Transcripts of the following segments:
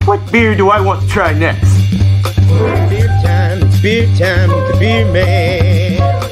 What beer do I want to try next? Beer time with the beer man.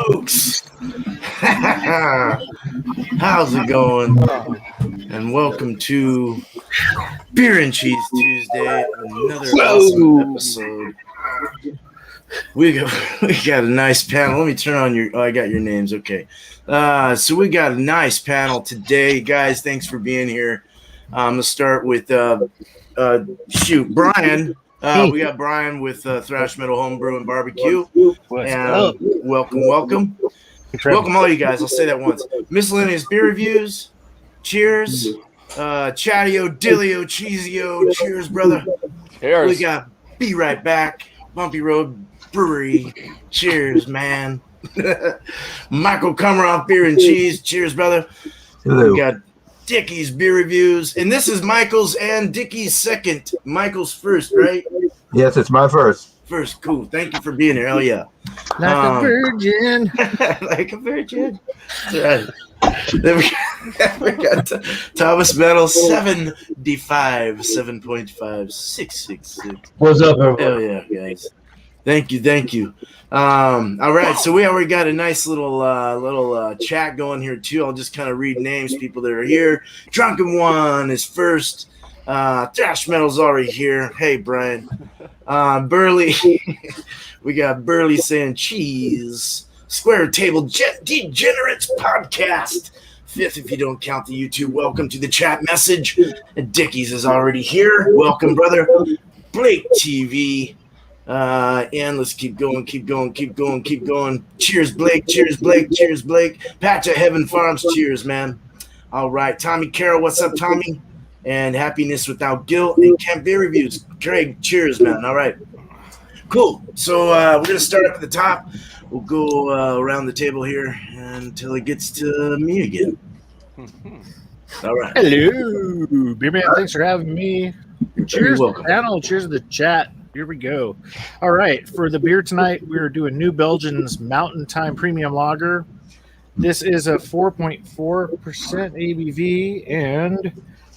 Folks, how's it going? And welcome to Beer and Cheese Tuesday, another awesome episode. We got a nice panel. Let me turn on your. Oh, I got your names. Okay. So we got a nice panel today, guys. Thanks for being here. I'm gonna start with Brian. We got Brian with Thrash Metal Homebrew and Barbecue. And welcome. Welcome all you guys. I'll say that once. Miscellaneous Beer Reviews. Cheers. Chadeo, Dillio, Cheesio. Cheers, brother. Cheers. We got Be Right Back. Bumpy Road Brewery. Cheers, man. Michael Komaroff Beer and Cheese. Cheers, brother. Hello. We got Dickie's Beer Reviews. And this is Michael's and Dickie's second. Michael's first, right? Yes, it's my first. First, cool. Thank you for being here. Hell yeah. Like a virgin. Like a virgin. That's right. Then we got Thomas Metal 75, 7.5, 666. What's up, everyone? Hell yeah, guys. Thank you. All right, so we already got a nice little chat going here too. I'll just kind of read names, people that are here. Drunken One is first. Thrash Metal's already here. Hey, Brian. Burley. We got Burley saying cheese. Square Table Degenerates Podcast. Fifth, if you don't count the YouTube. Welcome to the chat message. Dickies is already here. Welcome, brother. Blake TV. And let's keep going. Cheers, Blake. Cheers, Blake. Patch of Heaven Farms. Cheers, man. All right. Tommy Carroll, what's up, Tommy? And Happiness Without Guilt and Camp Beer Reviews. Craig, cheers, man. All right. Cool. So we're going to start up at the top. We'll go around the table here until it gets to me again. All right. Hello, Beer Man. Thanks for having me. Cheers to the panel. Cheers to the chat. Here we go. All right. For the beer tonight, we're doing New Belgium's Mountain Time Premium Lager. This is a 4.4% ABV and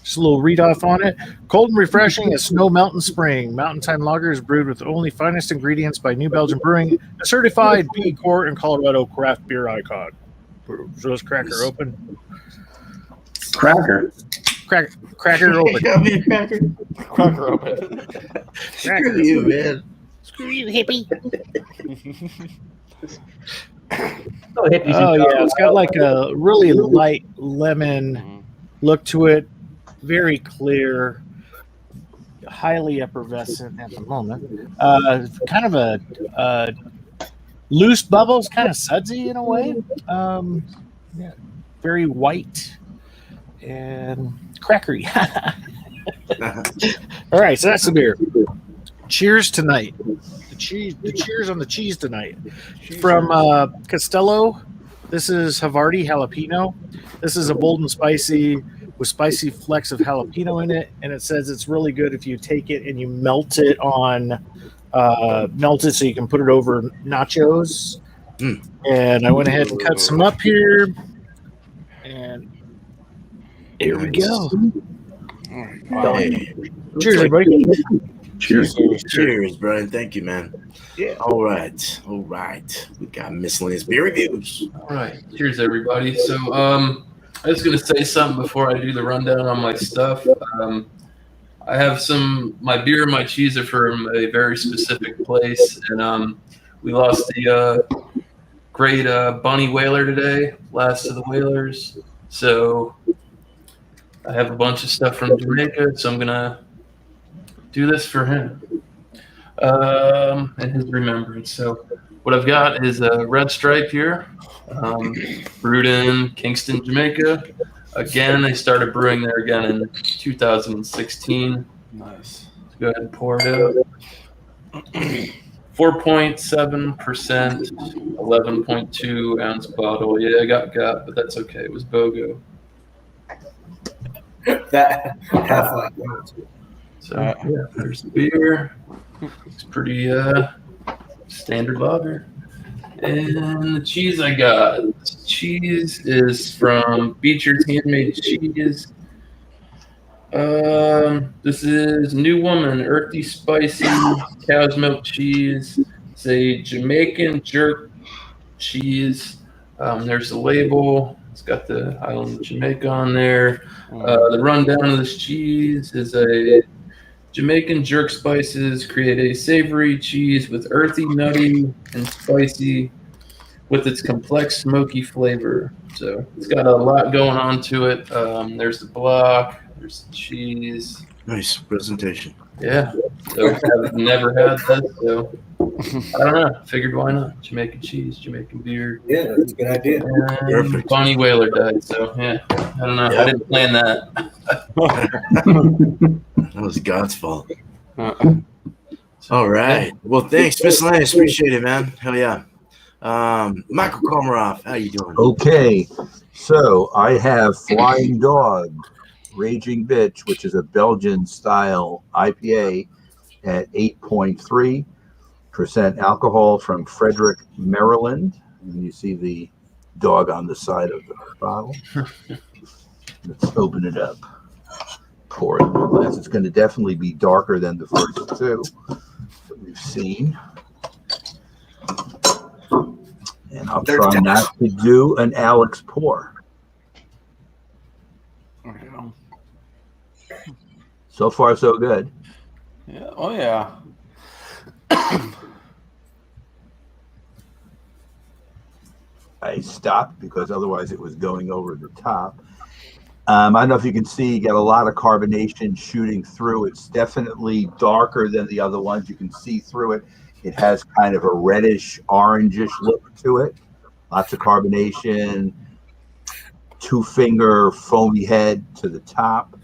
just a little read off on it. Cold and refreshing as Snow Mountain Spring. Mountain Time Lager is brewed with only finest ingredients by New Belgium Brewing, a certified B Corp and Colorado craft beer icon. So is Cracker open? Cracker Cracker open. open. Screw you, man. Screw you, hippie. Oh, yeah. It's got like a really light lemon look to it. Very clear, highly effervescent at the moment. Kind of a loose bubbles, kind of sudsy in a way. Yeah, very white and crackery. All right, so that's the beer. Cheers tonight. The cheers on the cheese tonight. From Castello, this is Havarti jalapeno. This is a bold and spicy with spicy flecks of jalapeno in it, and it says it's really good if you take it and you melt it so you can put it over nachos. And I went ahead and cut some up here, and here we go. Hey. Cheers, everybody. Cheers, Brian. Thank you, man. Yeah. All right. We got Miscellaneous Beer Reviews. All right. Cheers, everybody. So, I was going to say something before I do the rundown on my stuff. I have my beer and my cheese are from a very specific place, and we lost the great Bunny Whaler today, last of the Whalers. So I have a bunch of stuff from Jamaica, so I'm going to do this for him and his remembrance. So what I've got is a Red Stripe here, brewed in Kingston, Jamaica. Again, I started brewing there again in 2016. Nice. Let's go ahead and pour it out. 4.7%, 11.2 ounce bottle. Yeah, I got, but that's okay. It was BOGO. That half like that. So yeah, there's the beer. It's pretty standard lager. And the cheese I got. This cheese is from Beecher's Handmade Cheese. This is New Woman, earthy, spicy cow's milk cheese. It's a Jamaican jerk cheese. There's the label. It's got the island of Jamaica on there. The rundown of this cheese is a Jamaican jerk spices create a savory cheese with earthy, nutty, and spicy with its complex smoky flavor. So it's got a lot going on to it. There's the block. There's the cheese. Nice presentation. Yeah. So I've never had that. So I don't know. Figured why not? Jamaican cheese, Jamaican beer. Yeah, that's a good idea. And Perfect. Bonnie Whaler died. So yeah, I don't know. Yeah. I didn't plan that. That was God's fault. All right. Well, thanks, Miscellaneous. Appreciate it, man. Hell yeah. Michael Komarov, how you doing? Okay, so I have Flying Dog, Raging Bitch, which is a Belgian-style IPA at 8.3% alcohol from Frederick, Maryland. And you see the dog on the side of the bottle. Let's open it up. Pour it in the glass. It's going to definitely be darker than the first two that we've seen. And I'll try not to do an Alex pour. So far, so good. Yeah. Oh, yeah. I stopped because otherwise it was going over the top. I don't know if you can see, you got a lot of carbonation shooting through. It's definitely darker than the other ones. You can see through it. It has kind of a reddish, orangish look to it. Lots of carbonation, 2-finger foamy head to the top.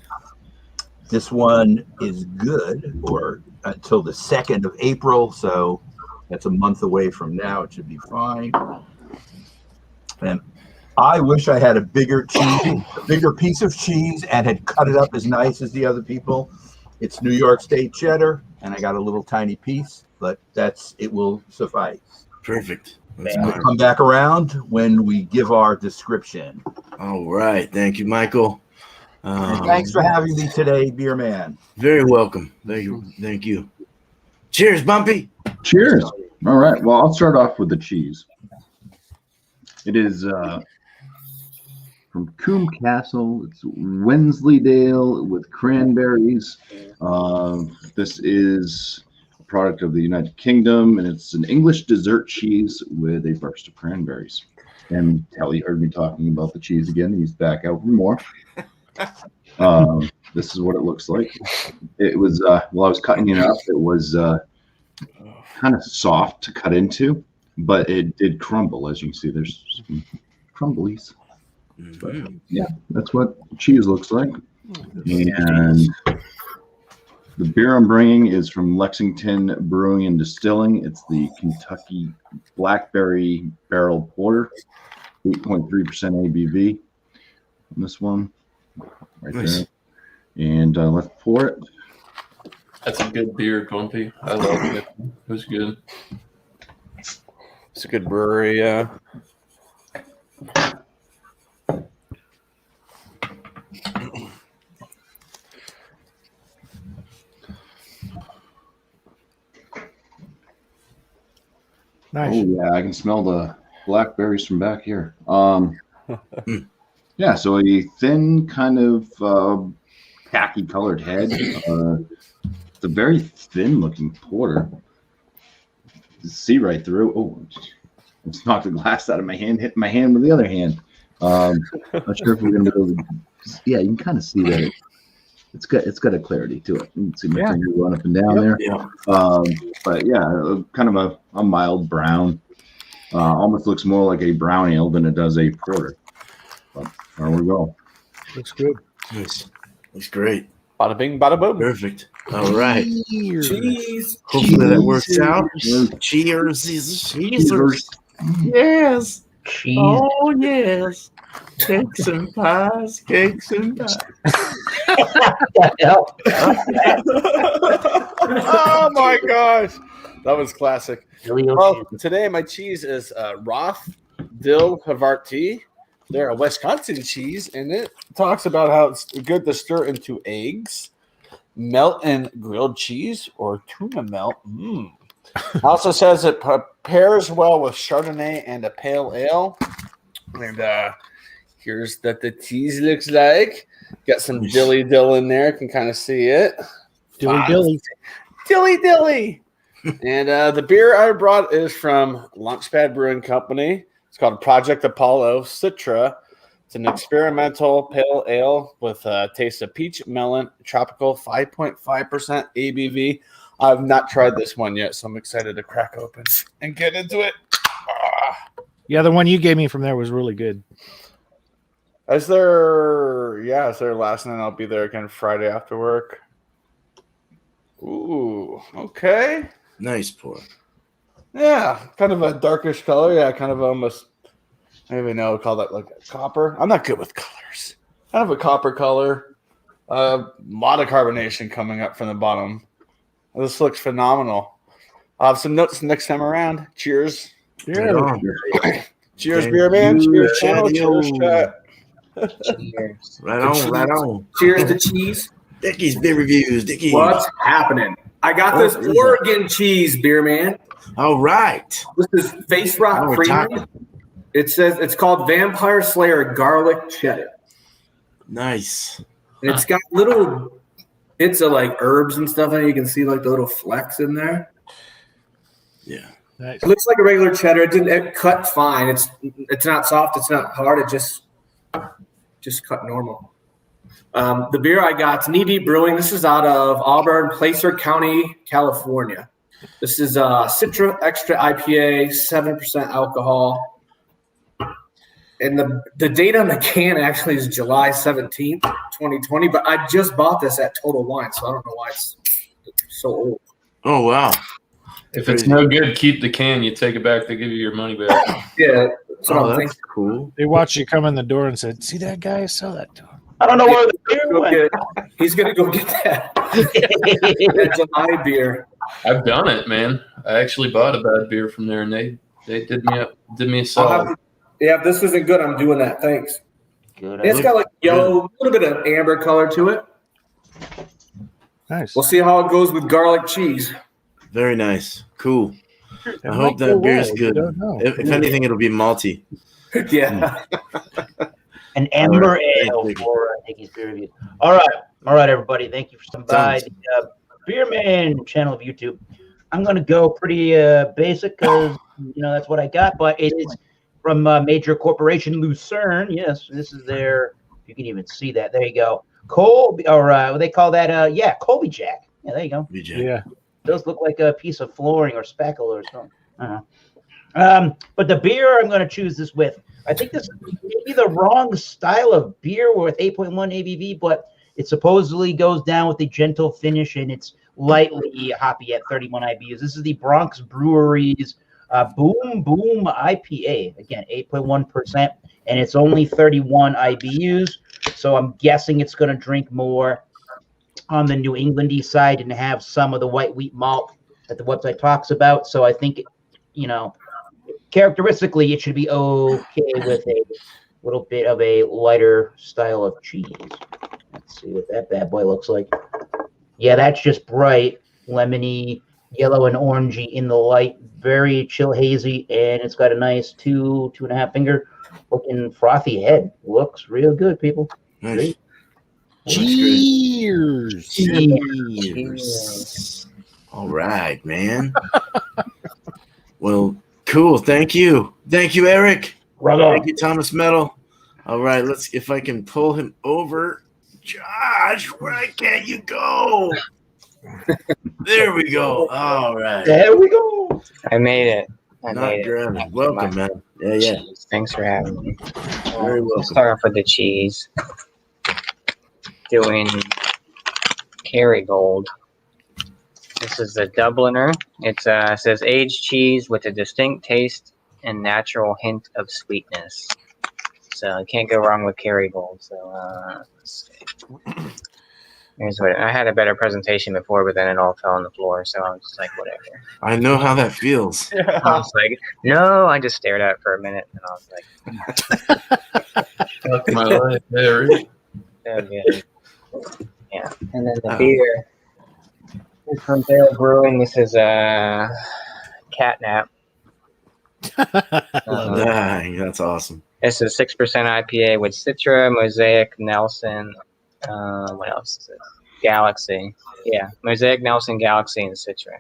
This one is good, or until the 2nd of April, so that's a month away from now. It should be fine. And I wish I had a bigger piece of cheese and had cut it up as nice as the other people. It's New York State cheddar, and I got a little tiny piece, but it will suffice. Perfect. That's And we'll fine. come back around when we give our description. All right. Thank you, Michael. And thanks for having me today, Beer Man. Very welcome. Thank you. Thank you. Cheers, Bumpy. Cheers. All right. Well, I'll start off with the cheese. It is from Coombe Castle. It's Wensleydale with cranberries. This is a product of the United Kingdom, and it's an English dessert cheese with a burst of cranberries. And Telly heard me talking about the cheese again. He's back out for more. This is what it looks like. It was, while I was cutting it up, it was kind of soft to cut into, but it did crumble. As you can see, there's some crumblies. But yeah, that's what cheese looks like. And the beer I'm bringing is from Lexington Brewing and Distilling. It's the Kentucky Blackberry Barrel Porter, 8.3% ABV on this one. Right Nice. there. And let's pour it. That's a good beer, Bumpy. I love it. It was good. It's a good brewery. Nice. Oh yeah, I can smell the blackberries from back here. Yeah, so a thin kind of khaki colored head. It's a very thin looking porter. You see right through. Oh, I just knocked the glass out of my hand, hit my hand with the other hand. Not sure if we're gonna be able to. Yeah, you can kind of see that it's got a clarity to it. You can see my finger going up and down there. Yeah. But yeah, kind of a mild brown. Almost looks more like a brown ale than it does a porter. But there we go. Looks good. Nice. Looks great. Bada bing, bada boom. Perfect. All right. Cheese. Hopefully that works out. Cheers. Cheers. Cheers. Yes. Cheese. Oh, yes. Cakes and pies. Cakes and pies. Oh my gosh, that was classic. Julio Well, today my cheese is Roth Dill Havarti. They're a Wisconsin cheese, and it talks about how it's good to stir into eggs, melt in grilled cheese, or tuna melt. It also says it pairs well with Chardonnay and a pale ale. And here's what the cheese looks like. Got some dilly dill in there. Can kind of see it. Dilly. Dilly. And the beer I brought is from Launchpad Brewing Company. It's called Project Apollo Citra. It's an experimental pale ale with a taste of peach, melon, tropical, 5.5% ABV. I've not tried this one yet, so I'm excited to crack open and get into it. Yeah, the one you gave me from there was really good. Is there last night? I'll be there again Friday after work. Ooh, okay. Nice pour. Yeah, kind of a darkish color. Yeah, kind of almost, I don't even know, call that like a copper. I'm not good with colors. Kind of a copper color. A lot of carbonation coming up from the bottom. This looks phenomenal. I'll have some notes next time around. Cheers. Yeah. Cheers, Thank beer man. you, Cheers, channel. Chadeo. Cheers, chat. Cheers. Right on. Cheers to cheese. Dickie's beer reviews. Dickie. What's happening? I got this Oregon cheese, beer man. All right. This is Face Rock Now we're Premium. talking. It says it's called Vampire Slayer Garlic Cheddar. Nice. And it's got little bits of like herbs and stuff, and you can see like the little flecks in there. Yeah. Nice. It looks like a regular cheddar. It cut fine. It's not soft. It's not hard. It just cut normal. The beer I got, Knee Deep Brewing. This is out of Auburn, Placer County, California. This is Citra Extra IPA, 7% alcohol. And the date on the can actually is July 17th, 2020. But I just bought this at Total Wine, so I don't know why it's so old. Oh, wow. If it's no good, keep the can. You take it back, they give you your money back. Yeah, that's what Oh, I'm that's thinking. cool. They watched you come in the door and said, "See that guy? Sell that to him." I don't know where the beer Go went. get it. He's gonna go get that July beer. I've done it, man. I actually bought a bad beer from there, and they did me a solid. Yeah, if this isn't good, I'm doing that. Thanks. Good. It's got like yellow, a little bit of amber color to it. Nice. We'll see how it goes with garlic cheese. Very nice. Cool. It I might hope go that beer's well. good. You don't know. If anything, it'll be malty. Yeah. An amber All right. ale Thank you. for Nicky's beer review. All right, everybody. Thank you for stopping by the Beer Man channel of YouTube. I'm going to go pretty basic because, that's what I got. But it is from Major Corporation Lucerne. Yes, this is their, you can even see that. There you go. Colby, or what they call that? Colby Jack. Yeah, there you go. BJ. Yeah. Those look like a piece of flooring or spackle or something. I don't know. But the beer I'm going to choose this with, I think this is maybe the wrong style of beer with 8.1 ABV, but it supposedly goes down with a gentle finish and it's lightly hoppy at 31 IBUs. This is the Bronx Brewery's Boom Boom IPA. Again, 8.1%, and it's only 31 IBUs. So I'm guessing it's going to drink more on the New Englandy side and have some of the white wheat malt that the website talks about. So I think, characteristically, it should be okay with a little bit of a lighter style of cheese. Let's see what that bad boy looks like. Yeah, that's just bright, lemony, yellow and orangey in the light, very chill hazy, and it's got a nice 2.5 finger looking frothy head. Looks real good, people. Nice. Cheers. Cheers. All right, man. Well, cool. Thank you. Thank you, Eric. Thank you, Thomas Metal. All right, if I can pull him over. Josh, where can't you go? There we go. All right. There we go. I made it. Not grabbing. Welcome, man. Yeah. Cheese. Thanks for having me. Very We'll welcome. start off with the cheese. doing Kerrygold. This is a Dubliner. It says aged cheese with a distinct taste and natural hint of sweetness. So you can't go wrong with Kerrygold. So let's see. Here's what I had a better presentation before, but then it all fell on the floor. So I was just like, whatever. I know how that feels. I was like, no. I just stared at it for a minute, and I was like, Fuck my life, Barry. so good. Yeah, and then the beer is from Brew Brewing. This is Catnap. Dang, that's awesome. This is 6% IPA with Citra, Mosaic, Nelson. What else is it? Galaxy. Yeah, Mosaic, Nelson, Galaxy, and Citra.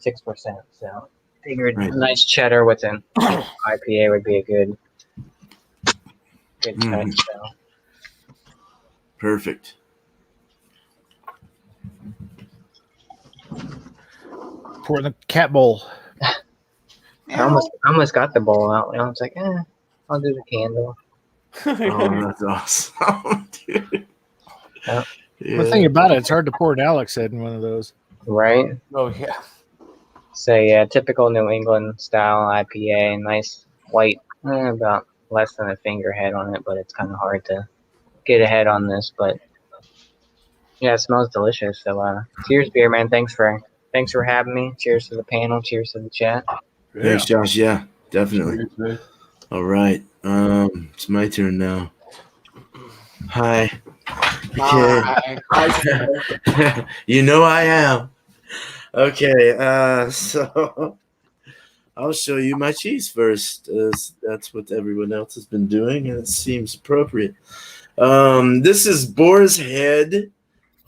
6%. So figured a nice cheddar with an IPA would be a good touch. So. Perfect. Pour the cat bowl. I almost got the bowl out. And I was like, I'll do the candle. Oh, that's awesome, dude. Yeah. The thing about it, it's hard to pour an Alex head in one of those. Right? Oh, yeah. So, yeah, typical New England style IPA. Nice white, about less than a finger head on it, but it's kind of hard to get a head on this. But, yeah, it smells delicious. So, cheers, beer man. Thanks for having me. Cheers to the panel. Cheers to the chat. Thanks, Josh. Yeah, definitely. All right. It's my turn now. Hi. Okay. Hi. You know I am. Okay. So I'll show you my cheese first. That's what everyone else has been doing, and it seems appropriate. This is Boar's Head,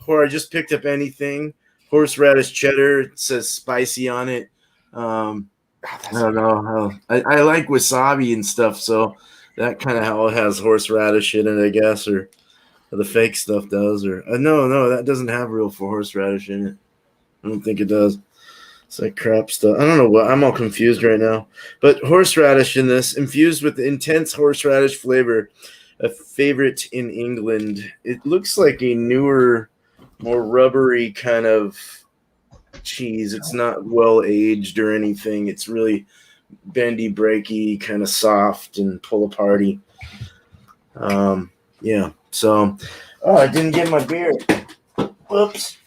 or I just picked up anything. Horseradish cheddar. It says spicy on it. I don't know. I like wasabi and stuff, so that kind of how it has horseradish in it, I guess, or the fake stuff does. Or no, that doesn't have real for horseradish in it. I don't think it does. It's like crap stuff. I don't know what. I'm all confused right now. But horseradish in this, infused with intense horseradish flavor, a favorite in England. It looks like a newer, more rubbery kind of cheese. It's not well aged or anything. It's really bendy, breaky, kind of soft and pull aparty. Yeah. So, I didn't get my beer. Whoops.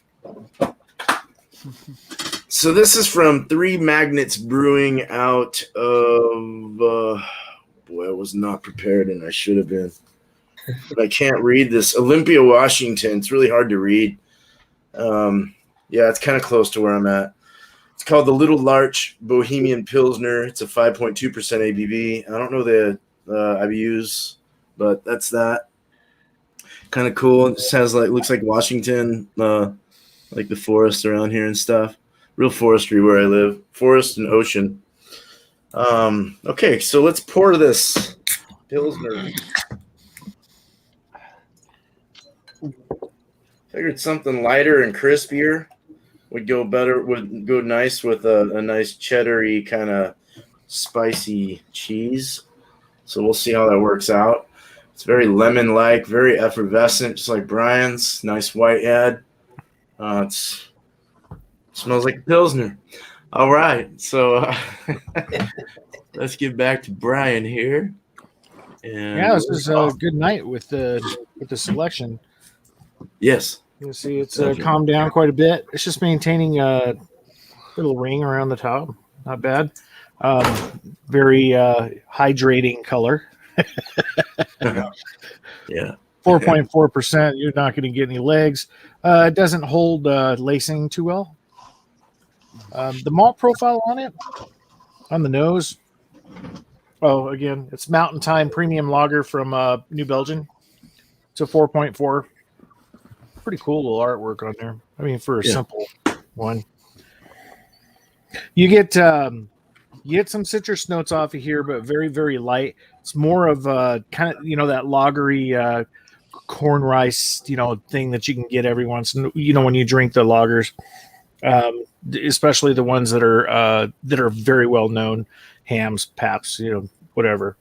So this is from Three Magnets Brewing out of boy, I was not prepared and I should have been. But I can't read this. Olympia, Washington. It's really hard to read. Yeah, it's kind of close to where I'm at. It's called the Little Larch Bohemian Pilsner. It's a 5.2% ABV. I don't know the IBUs, but that's that. Kind of cool. It just has looks like Washington, like the forest around here and stuff. Real forestry where I live. Forest and ocean. Okay, so let's pour this Pilsner. Figured something lighter and crispier would go nice with a nice cheddar-y kind of spicy cheese. So we'll see how that works out. It's very lemon-like, very effervescent, just like Brian's. Nice white head. It smells like a Pilsner. All right, so let's get back to Brian here. And Yeah, this is a good night with the selection. Yes. You see, it's calmed down quite a bit. It's just maintaining a little ring around the top. Not bad. Very hydrating color. Yeah. 4.4%. You're not going to get any legs. It doesn't hold lacing too well. The malt profile on it, on the nose. Oh, again, it's Mountain Time Premium Lager from New Belgium. It's a 4.4. Pretty cool little artwork on there. I mean, for a simple one. You get some citrus notes off of here, but very, very light. It's more of a kind of, that lagery corn rice, thing that you can get every once, when you drink the lagers, especially the ones that are very well known, Hams, Paps, whatever.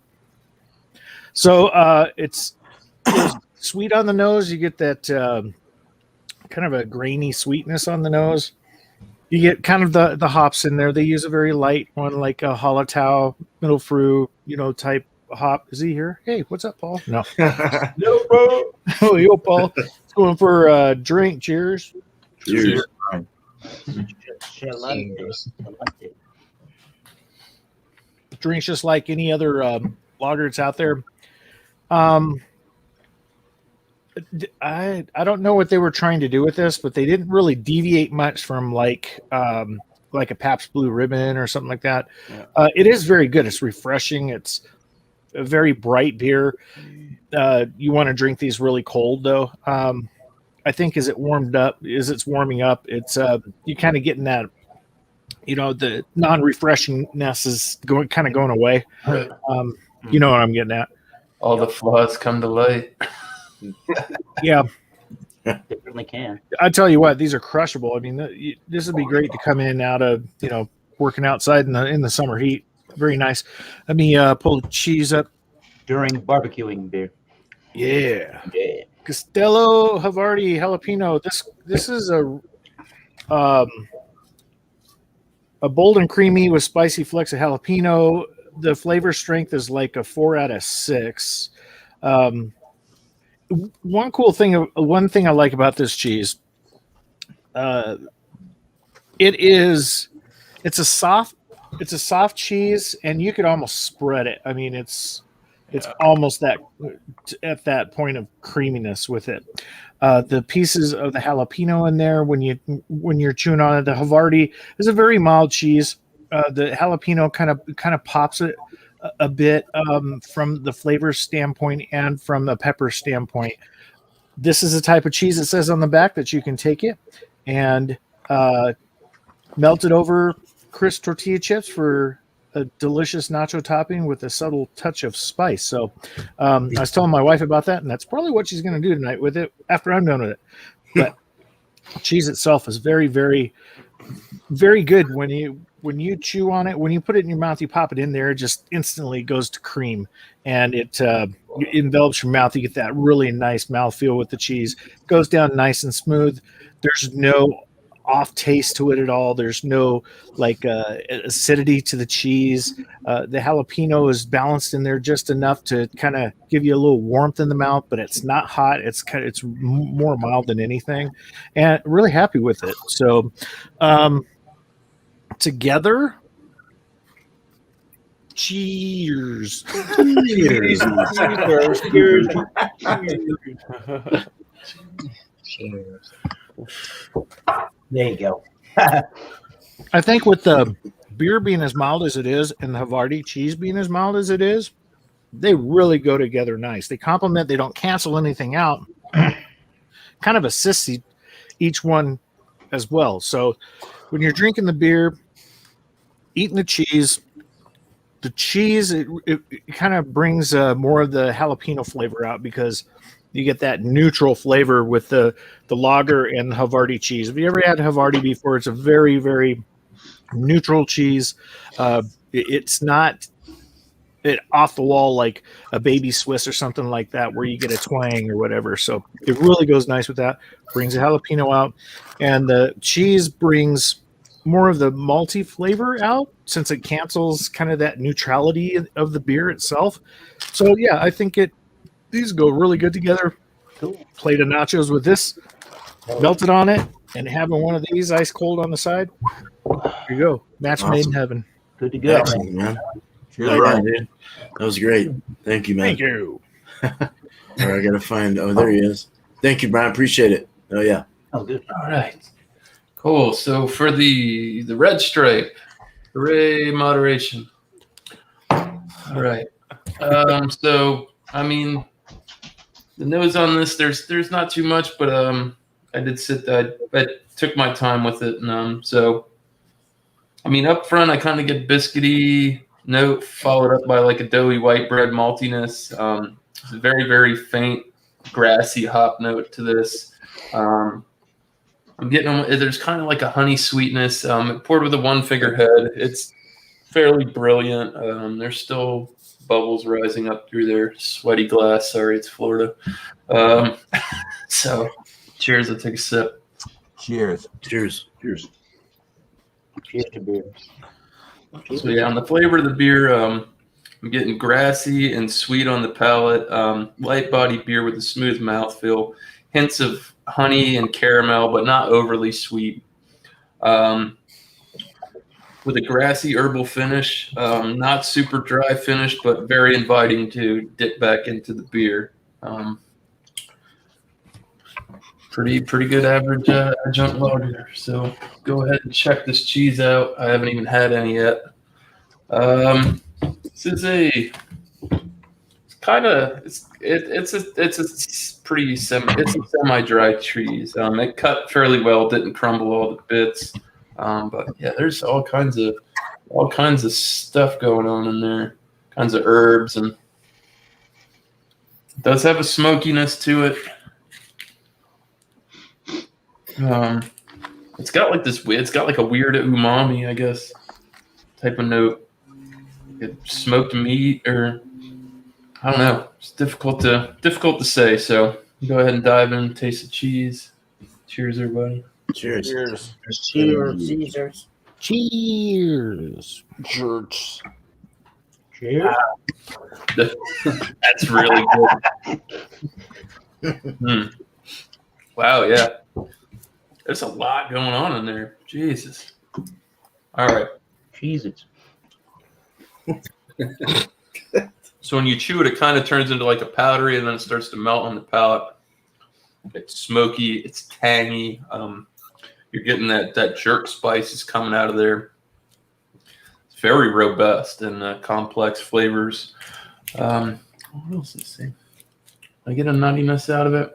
So it's sweet on the nose. You get that kind of a grainy sweetness on the nose. You get kind of the hops in there. They use a very light one, like a Hallertau, middle fruit, type hop. Is he here? Hey, what's up, Paul? No. No, bro. Oh, yo, Paul. It's going for a drink. Cheers. Cheers. Cheers. Drinks just like any other lager that's out there. I don't know what they were trying to do with this, but they didn't really deviate much from like a Pabst Blue Ribbon or something like that. Yeah. It is very good. It's refreshing. It's a very bright beer. You want to drink these really cold though. I think as it's warming up, it's you kind of getting that, the non-refreshingness is going away. Right. You know what I'm getting at. All the flaws come to light. Yeah. Definitely can. I tell you what, these are crushable. I mean, this would be great to come in out of, working outside in the summer heat. Very nice. Let me pull the cheese up. During barbecuing beer. Yeah. Yeah. Castello Havarti Jalapeno. This is a bold and creamy with spicy flecks of jalapeno. The flavor strength is like a 4 out of 6. One thing I like about this cheese, it's a soft cheese, and you could almost spread it. I mean, it's almost that at that point of creaminess with it. The pieces of the jalapeno in there when you're chewing on it. The Havarti is a very mild cheese. The jalapeno kind of pops it a bit from the flavor standpoint and from the pepper standpoint. This is the type of cheese it says on the back that you can take it and melt it over crisp tortilla chips for a delicious nacho topping with a subtle touch of spice. So I was telling my wife about that, and that's probably what she's going to do tonight with it after I'm done with it. But cheese itself is very, very, very good when you chew on it. When you put it in your mouth, you pop it in there, it just instantly goes to cream, and it envelops your mouth. You get that really nice mouthfeel with the cheese. It goes down nice and smooth. There's no off taste to it at all. There's no acidity to the cheese. The jalapeno is balanced in there just enough to kind of give you a little warmth in the mouth, but it's not hot. It's more mild than anything, and really happy with it. So together, cheers. Cheers. Cheers. There you go. I think with the beer being as mild as it is and the Havarti cheese being as mild as it is, they really go together nice. They complement. They don't cancel anything out. Kind of assists each one as well. So when you're drinking the beer, eating the cheese it kind of brings more of the jalapeno flavor out because you get that neutral flavor with the lager and the Havarti cheese. Have you ever had Havarti before? It's a very, very neutral cheese. It's not off the wall like a baby Swiss or something like that where you get a twang or whatever. So it really goes nice with that. Brings the jalapeno out, and the cheese brings more of the malty flavor out since it cancels kind of that neutrality of the beer itself. So yeah, I think these go really good together. Cool. Plate of nachos with this, melted on it, and having one of these ice cold on the side. There you go. Match made in heaven. Good to go. Excellent, man. Cheers, Brian, dude. That was great. Thank you, man. Thank you. All right, I gotta find. Oh, there he is. Thank you, Brian. Appreciate it. Oh yeah. Oh, good. All right. Cool. So for the red stripe, hooray, moderation. All right. So I mean, the nose on this, there's not too much, but I did I took my time with it, and so I mean, up front, I kind of get biscuity note followed up by like a doughy white bread maltiness. It's a very, very faint grassy hop note to this. I'm getting there's kind of like a honey sweetness. Poured with a one figurehead. It's fairly brilliant. There's still bubbles rising up through their sweaty glass. Sorry, it's Florida. So, cheers. I'll take a sip. Cheers. Cheers. Cheers. Cheers to beer. So yeah, on the flavor of the beer, I'm getting grassy and sweet on the palate. Light body beer with a smooth mouthfeel. Hints of honey and caramel, but not overly sweet. With a grassy herbal finish, not super dry finish, but very inviting to dip back into the beer. Pretty good average adjunct lager. So go ahead and check this cheese out. I haven't even had any yet. This is a it's a pretty semi-dry cheese. It cut fairly well, didn't crumble all the bits. But yeah, there's all kinds of stuff going on in there, kinds of herbs, and it does have a smokiness to it. It's got like a weird umami, I guess, type of note. Smoked meat, or I don't know. It's difficult to say. So go ahead and dive in and taste the cheese. Cheers, everybody. Cheers. Cheers. Cheers, Caesars. Cheers. Cheers. Cheers. That's really good. Wow, yeah. There's a lot going on in there. Jesus. All right. Jesus. So when you chew it, it kind of turns into like a powdery, and then it starts to melt on the palate. It's smoky. It's tangy. You're getting that jerk spices coming out of there. It's very robust and complex flavors. What else is this? I get a nuttiness out of it.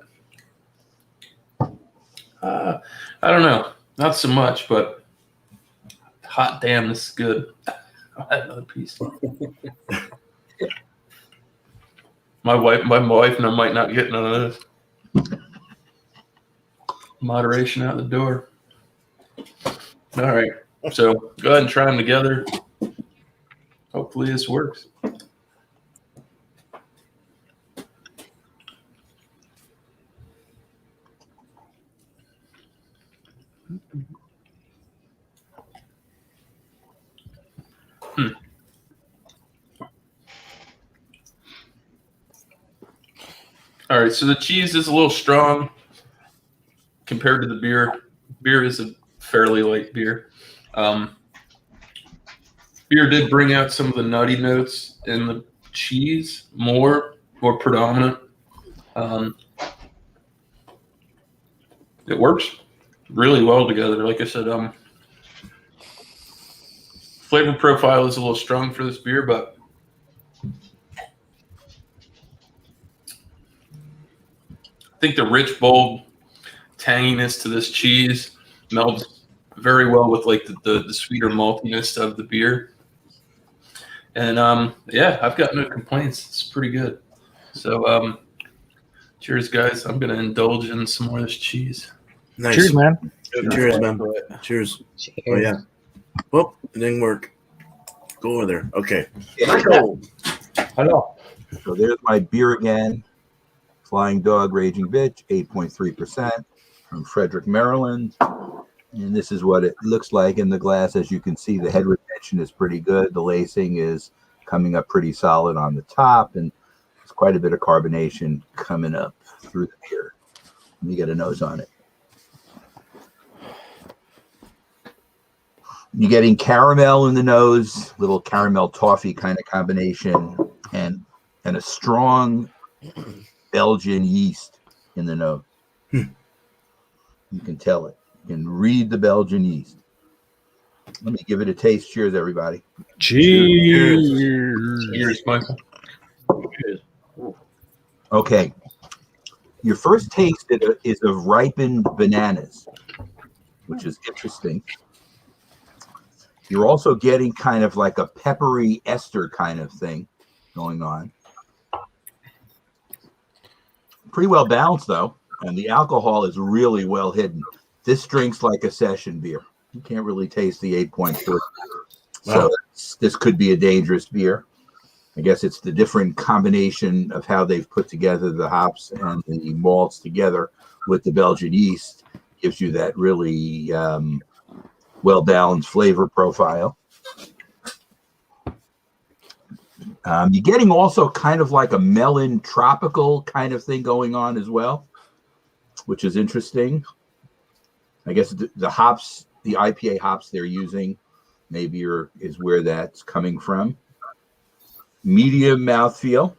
I don't know. Not so much, but hot damn, this is good. I'll have another piece. My wife and I might not get none of this. Moderation out the door. All right. So go ahead and try them together. Hopefully this works. All right, so the cheese is a little strong compared to the beer. Beer is a fairly light beer. Beer did bring out some of the nutty notes in the cheese, more predominant. It works really well together. Like I said, flavor profile is a little strong for this beer, but I think the rich, bold tanginess to this cheese melds very well with like the sweeter maltiness of the beer. And yeah, I've got no complaints. It's pretty good. So cheers, guys. I'm gonna indulge in some more of this cheese. Nice. Cheers, man. Cheers, man. Cheers. Oh yeah. Well, it didn't work. Go over there. Okay. Michael. Hello. So there's my beer again. Flying Dog Raging Bitch, 8.3% from Frederick, Maryland. And this is what it looks like in the glass. As you can see, the head retention is pretty good. The lacing is coming up pretty solid on the top, and there's quite a bit of carbonation coming up through the beer. Let me get a nose on it. You're getting caramel in the nose, little caramel toffee kind of combination, and a strong Belgian yeast in the nose. You can tell it. You can read the Belgian yeast. Let me give it a taste. Cheers, everybody. Cheers. Cheers, Michael. Cheers. Okay. Your first taste is of ripened bananas, which is interesting. You're also getting kind of like a peppery ester kind of thing going on. Pretty well balanced, though, and the alcohol is really well hidden. This drinks like a session beer. You can't really taste the 8.4. So this could be a dangerous beer. I guess it's the different combination of how they've put together the hops and the malts together with the Belgian yeast gives you that really well-balanced flavor profile. You're getting also kind of like a melon tropical kind of thing going on as well, which is interesting. I guess the hops, the IPA hops they're using maybe is where that's coming from. Medium mouthfeel,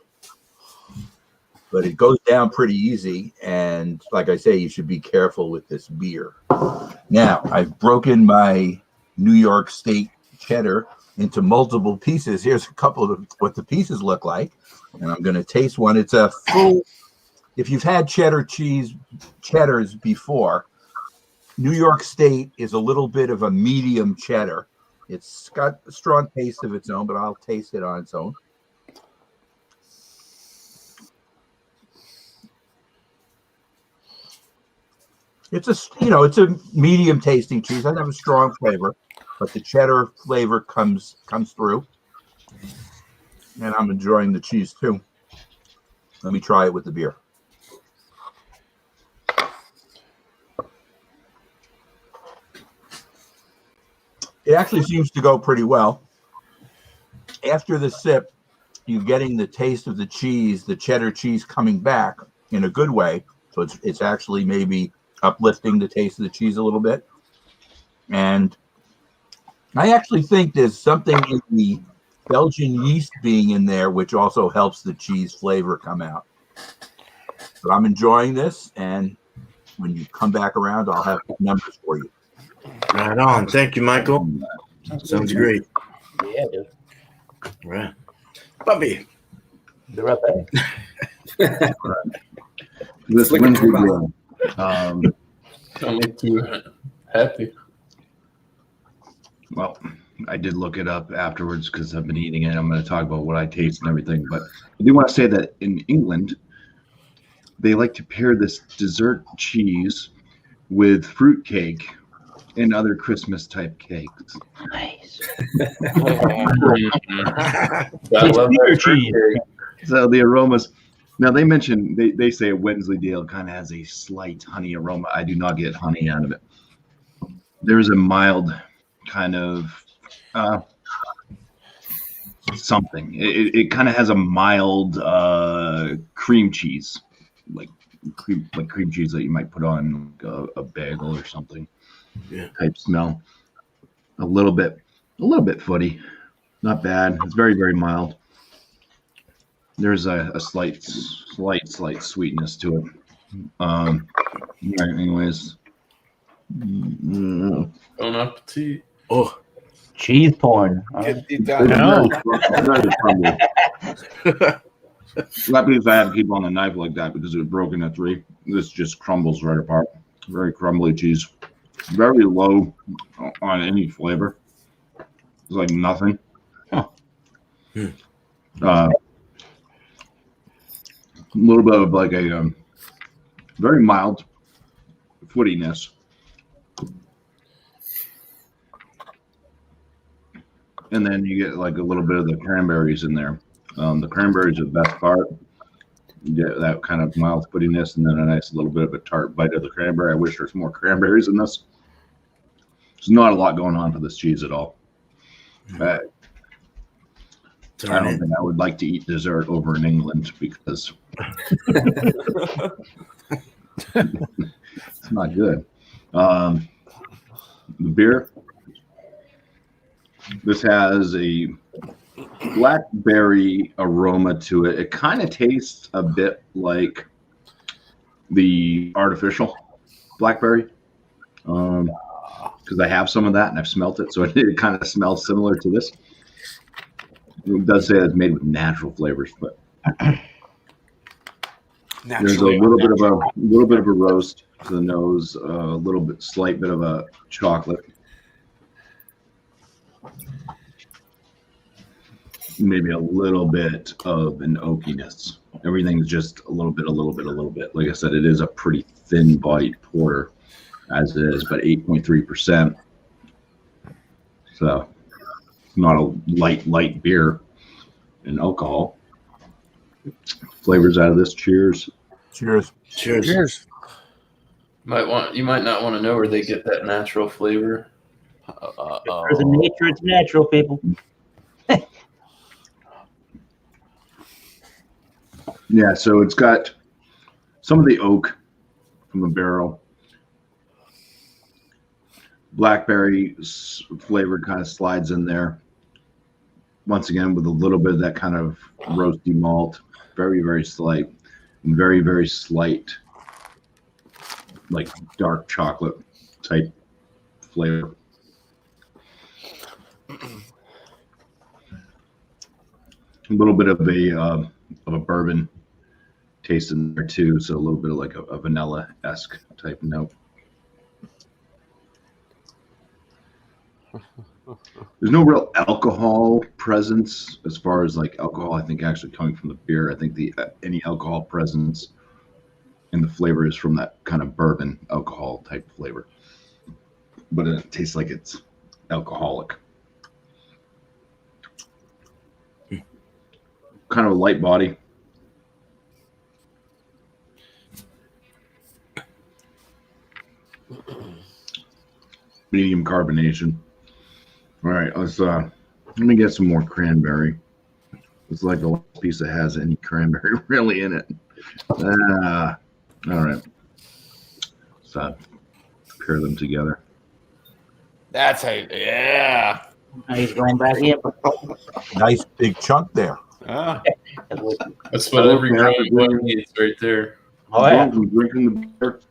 but it goes down pretty easy. And like I say, you should be careful with this beer. Now, I've broken my New York State cheddar into multiple pieces. Here's a couple of what the pieces look like, and I'm going to taste one. It's a full, if you've had cheddars before, New York State is a little bit of a medium cheddar. It's got a strong taste of its own, but I'll taste it on its own. It's a medium tasting cheese. It doesn't have a strong flavor, but the cheddar flavor comes through. And I'm enjoying the cheese too. Let me try it with the beer. It actually seems to go pretty well. After the sip, you're getting the taste of the cheese, the cheddar cheese coming back in a good way. So it's actually maybe uplifting the taste of the cheese a little bit. And I actually think there's something in the Belgian yeast being in there, which also helps the cheese flavor come out. But I'm enjoying this, and when you come back around, I'll have numbers for you. Right on. Thank you, Michael. Sounds great. Yeah, dude. Right. Bumpy. They're up there. This Wednesday beer. Don't look too happy. Well, I did look it up afterwards because I've been eating it. I'm going to talk about what I taste and everything. But I do want to say that in England, they like to pair this dessert cheese with fruit cake and other Christmas type cakes. Nice. I love that cheese. So the aromas. Now they mentioned they say a Wensleydale kind of has a slight honey aroma. I do not get honey out of it. There's a mild kind of something. It kind of has a mild cream cheese, like cream cheese that you might put on a bagel or something. Yeah. Type smell. A little bit footy. Not bad. It's very, very mild. There's a slight sweetness to it. Anyways. Bon appetit. Oh, Cheese porn. Eat that. No. Not because I had to keep on the knife like that because it was broken at 3. This just crumbles right apart. Very crumbly cheese. Very low on any flavor. It's like nothing. Huh. A little bit of like a very mild footiness. And then you get like a little bit of the cranberries in there. The cranberries are the best part. You get that kind of mild footiness and then a nice little bit of a tart bite of the cranberry. I wish there's more cranberries in this. There's not a lot going on for this cheese at all. I don't think I would like to eat dessert over in England because it's not good. The beer. This has a blackberry aroma to it. It kind of tastes a bit like the artificial blackberry. Because I have some of that and I've smelt it, so it kind of smells similar to this. It does say it's made with natural flavors, but there's a little bit of a roast to the nose, a slight bit of a chocolate, maybe a little bit of an oakiness. Everything's just a little bit. Like I said, it is a pretty thin bodied porter as it is, but 8.3%. So not a light beer. in alcohol. Flavors out of this. Cheers. Cheers. Cheers. Cheers. You might not want to know where they get that natural flavor. Because in nature, it's natural, people. Yeah, so it's got some of the oak from the barrel. Blackberry flavor kind of slides in there. Once again, with a little bit of that kind of roasty malt. Very, very slight. And very, very slight, like dark chocolate type flavor. A little bit of a bourbon taste in there too, so a little bit of like a vanilla-esque type note. There's no real alcohol presence as far as like alcohol. I think actually coming from the beer. I think the any alcohol presence in the flavor is from that kind of bourbon alcohol type flavor, but it tastes like it's alcoholic. Kind of a light body. Medium carbonation. All right, let me get some more cranberry. It's like the last piece that has any cranberry really in it. All right. So pair them together. That's how. Yeah. He's going back in. Nice big chunk there. Ah. That's what every one needs right there. Oh, yeah. Drinking the beer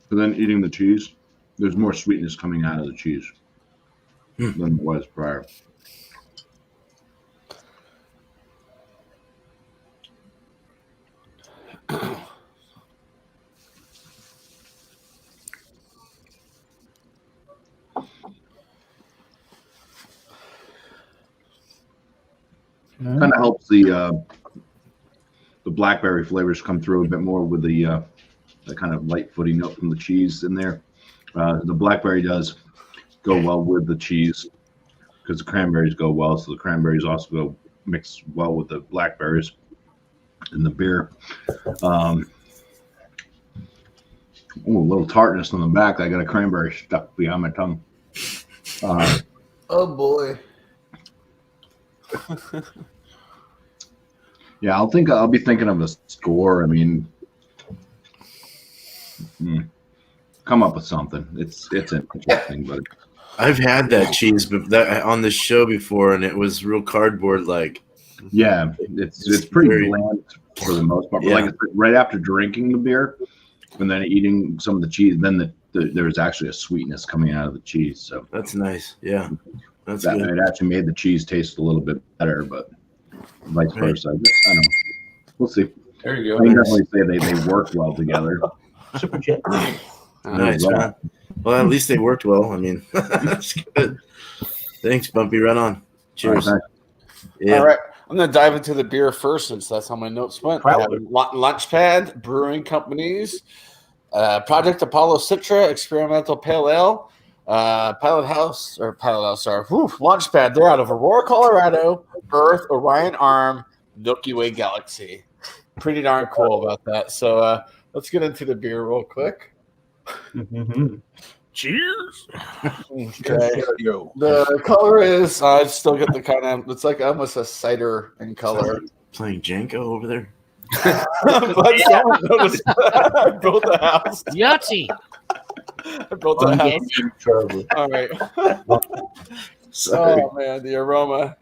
and then eating the cheese, there's more sweetness coming out of the cheese than it was prior. Kind of helps the blackberry flavors come through a bit more with the kind of light footy note from the cheese in there. The blackberry does go well with the cheese because the cranberries go well. So the cranberries also go mix well with the blackberries in the beer. A little tartness on the back. I got a cranberry stuck behind my tongue. Oh boy. Yeah, I'll be thinking of a score. I mean, come up with something. It's interesting, but I've had that cheese on the show before, and it was real cardboard like. Yeah, it's pretty bland for the most part. But like right after drinking the beer and then eating some of the cheese, then there's actually a sweetness coming out of the cheese. So that's nice. Yeah, that's good. It actually made the cheese taste a little bit better, but vice versa. I don't know. We'll see. There you go. I can definitely say they work well together. Super chat. Nice, man. Well, at least they worked well. I mean, that's good. Thanks, Bumpy. Right on. Cheers. Yeah. All right. I'm going to dive into the beer first since that's how my notes went. Launchpad Brewing Companies, Project Apollo Citra, Experimental Pale Ale, Launchpad. They're out of Aurora, Colorado, Earth, Orion Arm, Milky Way Galaxy. Pretty darn cool about that. So let's get into the beer real quick. Cheers. Okay. The color is, I still get the kind of, it's like almost a cider in color. Playing Jenko over there. But someone noticed that. I built a house. Yahtzee. I built a house. All right. Sorry. Oh, man, the aroma.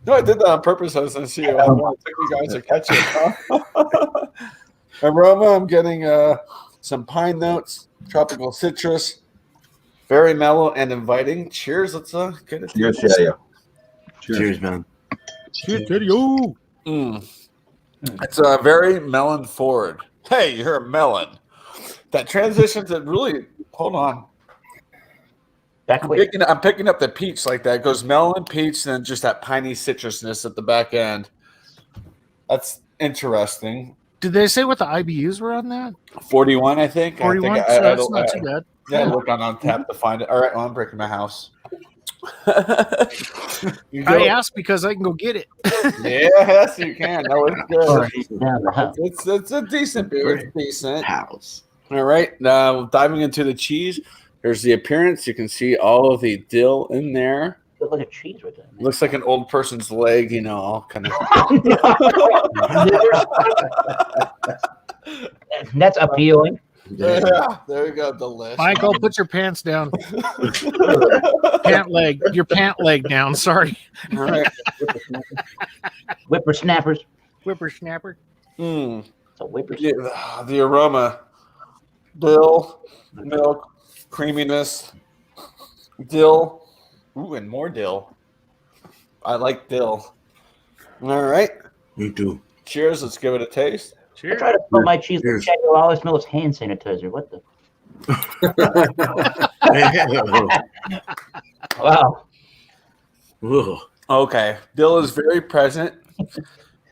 No, I did that on purpose. I was going to see how long it took you guys to catch it. Aroma, I'm getting some pine notes, tropical citrus, very mellow and inviting. Cheers. Let's get it. Yes, yeah. Cheers, man. Cheers, Chadeo. It's very melon forward. Hey, you're a melon. That transition to really, hold on. I'm picking up the peach like that. It goes melon, peach, and then just that piney citrusness at the back end. That's interesting. Did they say what the IBUs were on that? 41, I think. 41, I think so that's not too bad. Yeah, look on Untappd to find it. All right, well, I'm breaking my house. I asked because I can go get it. Yes, you can. No, it's Or good. down the house. It's a decent beer. It's decent. House. All right. Now diving into the cheese. Here's the appearance. You can see all of the dill in there. Look like a cheese right there. Looks like an old person's leg, you know, all kind of. That's appealing. Yeah, there you go. Delicious. Michael, put your pants down. Your pant leg down. Sorry. All right. Whippersnappers. Whippersnapper. Mm. It's a whippersnapper. Yeah, the aroma. Dill, milk, creaminess, dill. Ooh, and more dill. I like dill. All right. Me too. Cheers. Let's give it a taste. I try to put my cheese with Cheers. Chadeo. All I smell is hand sanitizer. What the? Wow. Ugh. Okay. Dill is very present,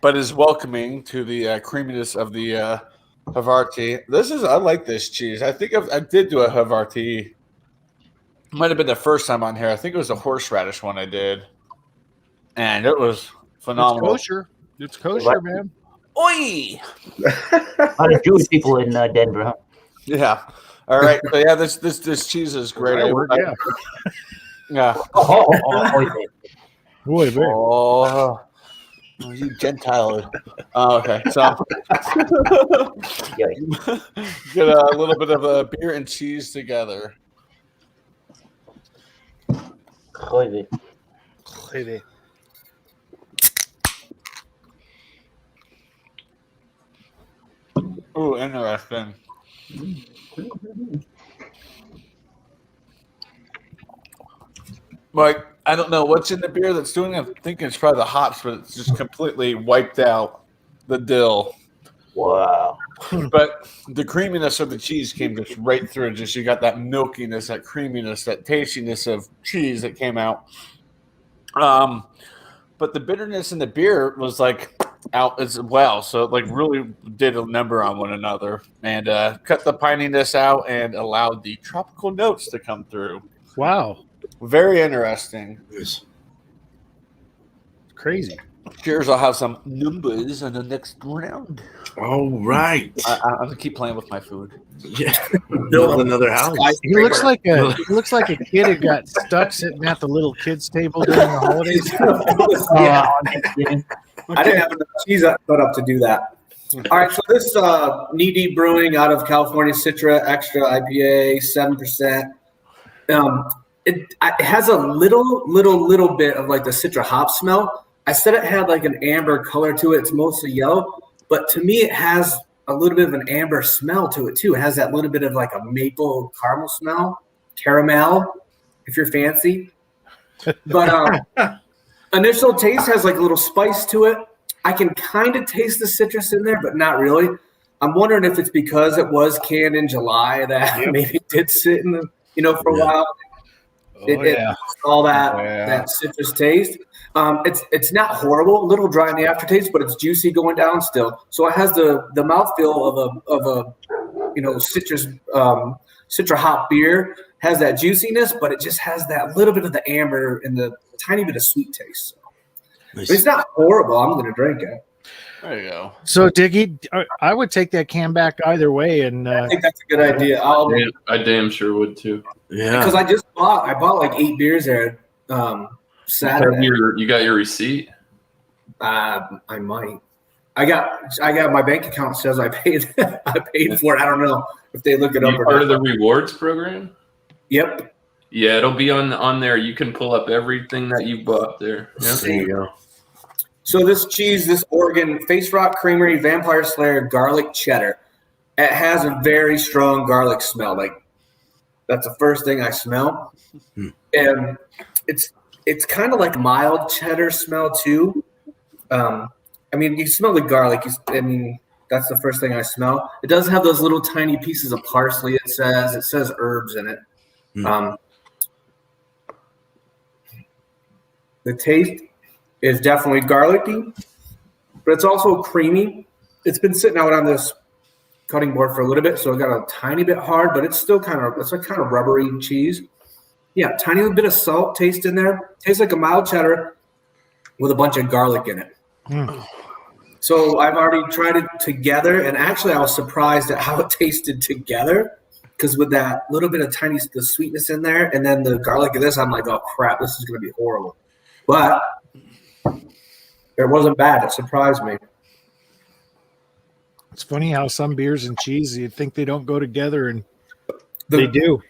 but is welcoming to the creaminess of the Havarti. I like this cheese. I think I did do a Havarti. Might have been the first time on here. I think it was a horseradish one I did. And it was phenomenal. It's kosher, man. Oi! A lot of Jewish people in Denver, huh? Yeah. All right. So yeah, this cheese is great. Yeah. Yeah. Boy, man. Oh, you Gentile. Oh, okay. So get a little bit of a beer and cheese together. Ooh, interesting. Like, I don't know what's in the beer that's doing it. I'm thinking it's probably the hops, but it's just completely wiped out the dill. Wow. But the creaminess of the cheese came just right through. Just you got that milkiness, that creaminess, that tastiness of cheese that came out. But the bitterness in the beer was like out as well. So it like really did a number on one another and cut the pininess out and allowed the tropical notes to come through. Wow. Very interesting. Yes. Crazy. Cheers. I'll have some numbers on the next round. All right. I'm gonna keep playing with my food. Yeah. Build another house. He looks like a kid who got stuck sitting at the little kids table during the holidays. Yeah. I didn't have enough cheese put up to do that. All right, so this Knee Deep Brewing out of California, Citra Extra IPA, 7%. It has a little bit of like the Citra hop smell. I said it had like an amber color to it. It's mostly yellow, but to me, it has a little bit of an amber smell to it too. It has that little bit of like a maple caramel smell, caramel, if you're fancy. But initial taste has like a little spice to it. I can kind of taste the citrus in there, but not really. I'm wondering if it's because it was canned in July that maybe it did sit in the, for a while. It all that citrus taste. It's not horrible, a little dry in the aftertaste, but it's juicy going down still. So it has the mouthfeel of a citrus Citra hop beer, has that juiciness, but it just has that little bit of the amber and the tiny bit of sweet taste. Nice. It's not horrible. I'm going to drink it. There you go. So, Diggy, I would take that can back either way, and I think that's a good idea. I damn sure would too. Yeah. Because I bought like 8 beers there Saturday. You got your receipt? I might. I got my bank account says I paid for it. I don't know if they look it up or part not. of the rewards program? Yep. Yeah, it'll be on there. You can pull up everything that you bought there. Yeah. There you go. So this cheese, this Oregon Face Rock Creamery Vampire Slayer garlic cheddar, it has a very strong garlic smell. Like that's the first thing I smell, and it's kind of like mild cheddar smell too. I mean, you smell the garlic. That's the first thing I smell. It does have those little tiny pieces of parsley. It says herbs in it. The taste is definitely garlicky, but it's also creamy. It's been sitting out on this cutting board for a little bit, so it got a tiny bit hard, but it's still it's a kind of rubbery cheese. Yeah, tiny little bit of salt taste in there. Tastes like a mild cheddar with a bunch of garlic in it. So I've already tried it together, and actually I was surprised at how it tasted together, because with that little bit of the sweetness in there, and then the garlic of this, I'm like, oh crap, this is going to be horrible. But it wasn't bad. It surprised me. It's funny how some beers and cheese, you'd think they don't go together, and they do.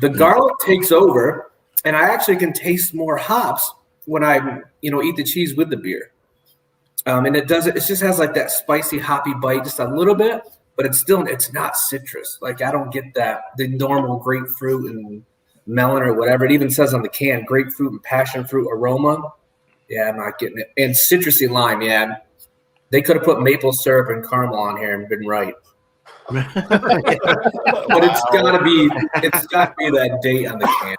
The garlic takes over, and I actually can taste more hops when I, eat the cheese with the beer. And it just has like that spicy hoppy bite, just a little bit, but it's not citrus. Like I don't get the normal grapefruit and melon or whatever. It even says on the can, grapefruit and passion fruit aroma. Yeah, I'm not getting it. And citrusy lime, yeah. They could have put maple syrup and caramel on here and been right. But it's gotta be that date on the can.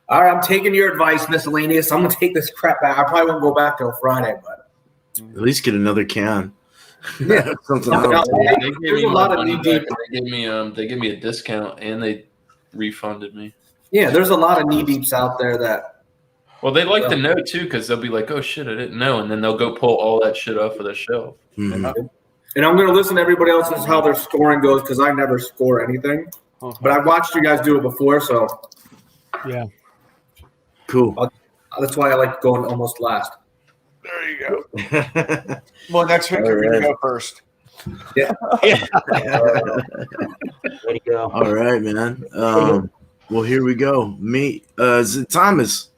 All right, I'm taking your advice, Miscellaneous. I'm gonna take this crap back. I probably won't go back till Friday, but At least get another can. yeah. Something No, else. there's a lot of knee deep. They gave me a discount and they refunded me. Yeah, there's a lot of knee deeps out there that. Well, they like to know too, because they'll be like, "Oh shit, I didn't know," and then they'll go pull all that shit off of the shelf. Mhm. And I'm going to listen to everybody else's how their scoring goes, because I never score anything. But I've watched you guys do it before, so Yeah. Cool. that's why I like going almost last. There you go. Well, next week you're going to go first. Yeah. Way to go. All right, man. Well, here we go. Is it Thomas?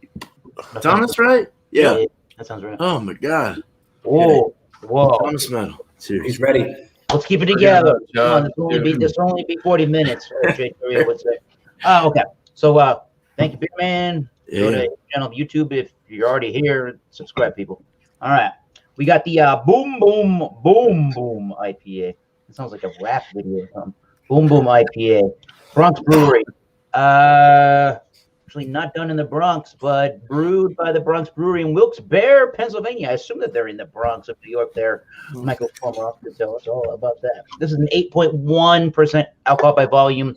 Thomas, right? Yeah. That sounds right. Oh my God. Whoa. Thomas Metal. Seriously. He's ready. Let's keep it together. Come on, this will only be 40 minutes. Jay Korea would say. Okay. So thank you, Big Man. Go to the channel of YouTube if you're already here. Subscribe, people. All right. We got the Boom Boom Boom Boom IPA. It sounds like a rap video or something. Boom Boom IPA. Bronx Brewery. Actually not done in the Bronx, but brewed by the Bronx Brewery in Wilkes-Barre, Pennsylvania. I assume that they're in the Bronx of New York there. Michael Palmer could tell us all about that. This is an 8.1% alcohol by volume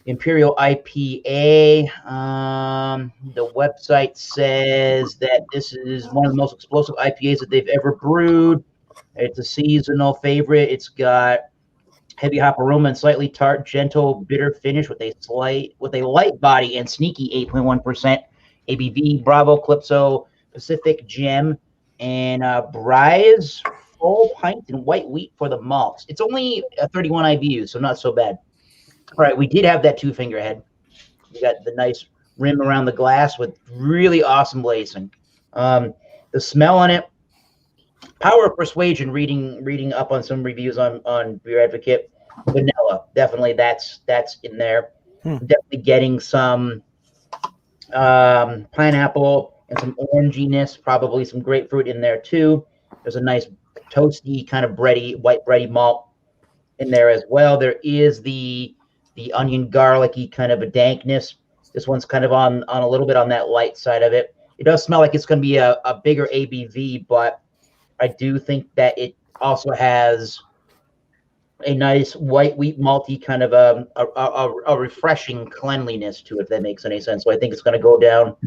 Imperial IPA. The website says that this is one of the most explosive IPAs that they've ever brewed. It's a seasonal favorite. It's got heavy hop aroma and slightly tart, gentle, bitter finish with a light body and sneaky 8.1% ABV. Bravo, Calypso, Pacific Gem, and Bry's full pint and white wheat for the malts. It's only 31 IBUs, so not so bad. All right, we did have that two-finger head. We got the nice rim around the glass with really awesome lacing. The smell on it, Power of Persuasion, reading up on some reviews on Beer Advocate. Vanilla, definitely that's in there. Definitely getting some pineapple and some oranginess, probably some grapefruit in there too. There's a nice toasty kind of white bready malt in there as well. There is the onion garlicky kind of a dankness. This one's kind of on a little bit on that light side of it. It does smell like it's going to be a bigger ABV, but I do think that it also has a nice white wheat malty kind of a refreshing cleanliness to it, if that makes any sense. So I think it's going to go down.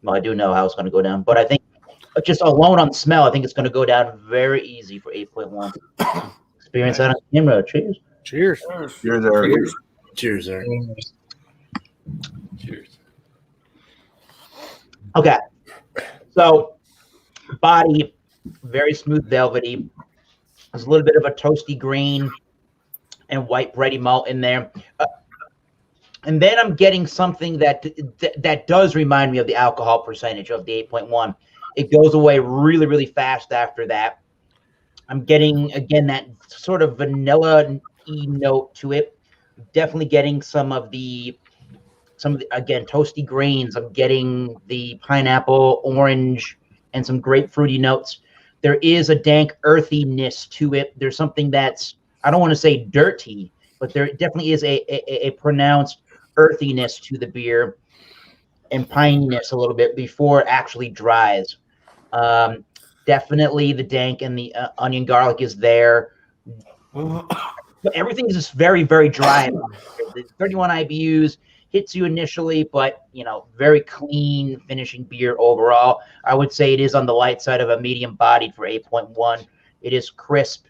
Well, I do know how it's going to go down, but I think just alone on smell, I think it's going to go down very easy for 8.1. Experience that on camera. Cheers. Cheers. Cheers, Eric. Cheers, Eric. Cheers. Okay. So body, very smooth, velvety. There's a little bit of a toasty grain and white bready malt in there. And then I'm getting something that does remind me of the alcohol percentage of the 8.1. It goes away really, really fast after that. I'm getting, again, that sort of vanilla-y note to it. Definitely getting some of the again, toasty grains. I'm getting the pineapple, orange, and some grapefruity notes. There is a dank earthiness to it. There's something that's, I don't want to say dirty, but there definitely is a pronounced earthiness to the beer and pininess a little bit before it actually dries. Definitely the dank and the onion garlic is there. But everything is just very, very dry. The 31 IBUs, hits you initially, but very clean finishing beer overall. I would say it is on the light side of a medium bodied for 8.1. It is crisp.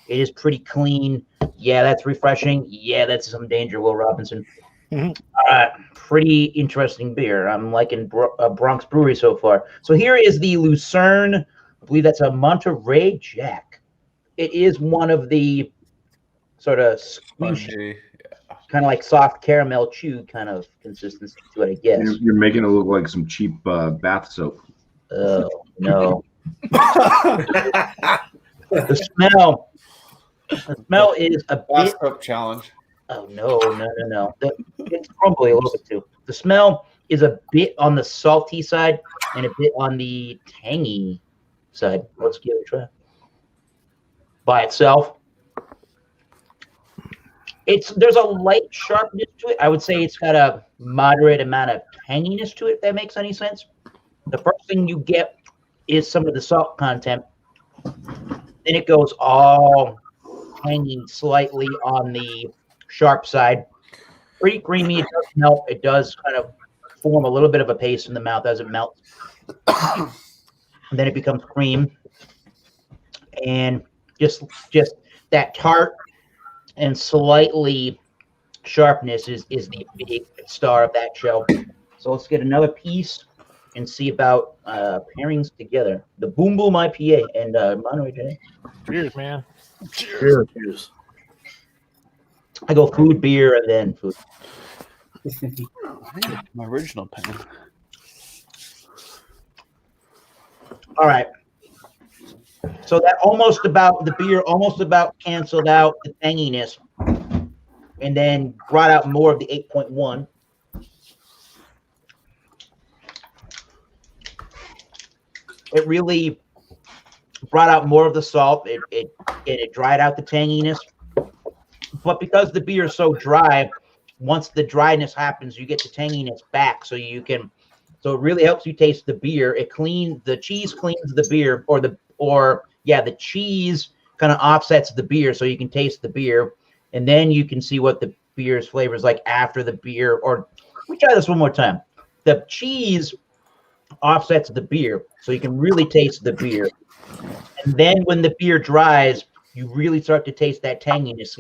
It is pretty clean. Yeah, that's refreshing. Yeah, that's some danger, Will Robinson. Pretty interesting beer. I'm liking Bronx Brewery so far. So here is the Lucerne. I believe that's a Monterey Jack. It is one of the sort of squishy, kind of like soft caramel chew kind of consistency to it, I guess. You're making it look like some cheap bath soap. Oh, no. The smell is a bit... Bathtub challenge. Oh, no. It's probably a little bit too. The smell is a bit on the salty side and a bit on the tangy side. Let's give it a try. By itself, there's a light sharpness to it. I would say it's got a moderate amount of tanginess to it, if that makes any sense. The first thing you get is some of the salt content. Then it goes all tangy slightly on the sharp side. Pretty creamy. It does melt. It does kind of form a little bit of a paste in the mouth as it melts. And then it becomes cream. And just that tart and slightly sharpness is the big star of that show. So let's get another piece and see about pairings together. The Boom Boom IPA and Monterey Jack. Cheers, man. Cheers. I go food, beer, and then food. My original pen. All right. So that the beer almost about canceled out the tanginess and then brought out more of the 8.1. It really brought out more of the salt. It dried out the tanginess. But because the beer is so dry, once the dryness happens, you get the tanginess back. So it really helps you taste the beer. The cheese cleans the beer, the cheese kind of offsets the beer, so you can taste the beer, and then you can see what the beer's flavor is like after the beer. Or let me try this one more time. The cheese offsets the beer, so you can really taste the beer. And then when the beer dries, you really start to taste that tanginess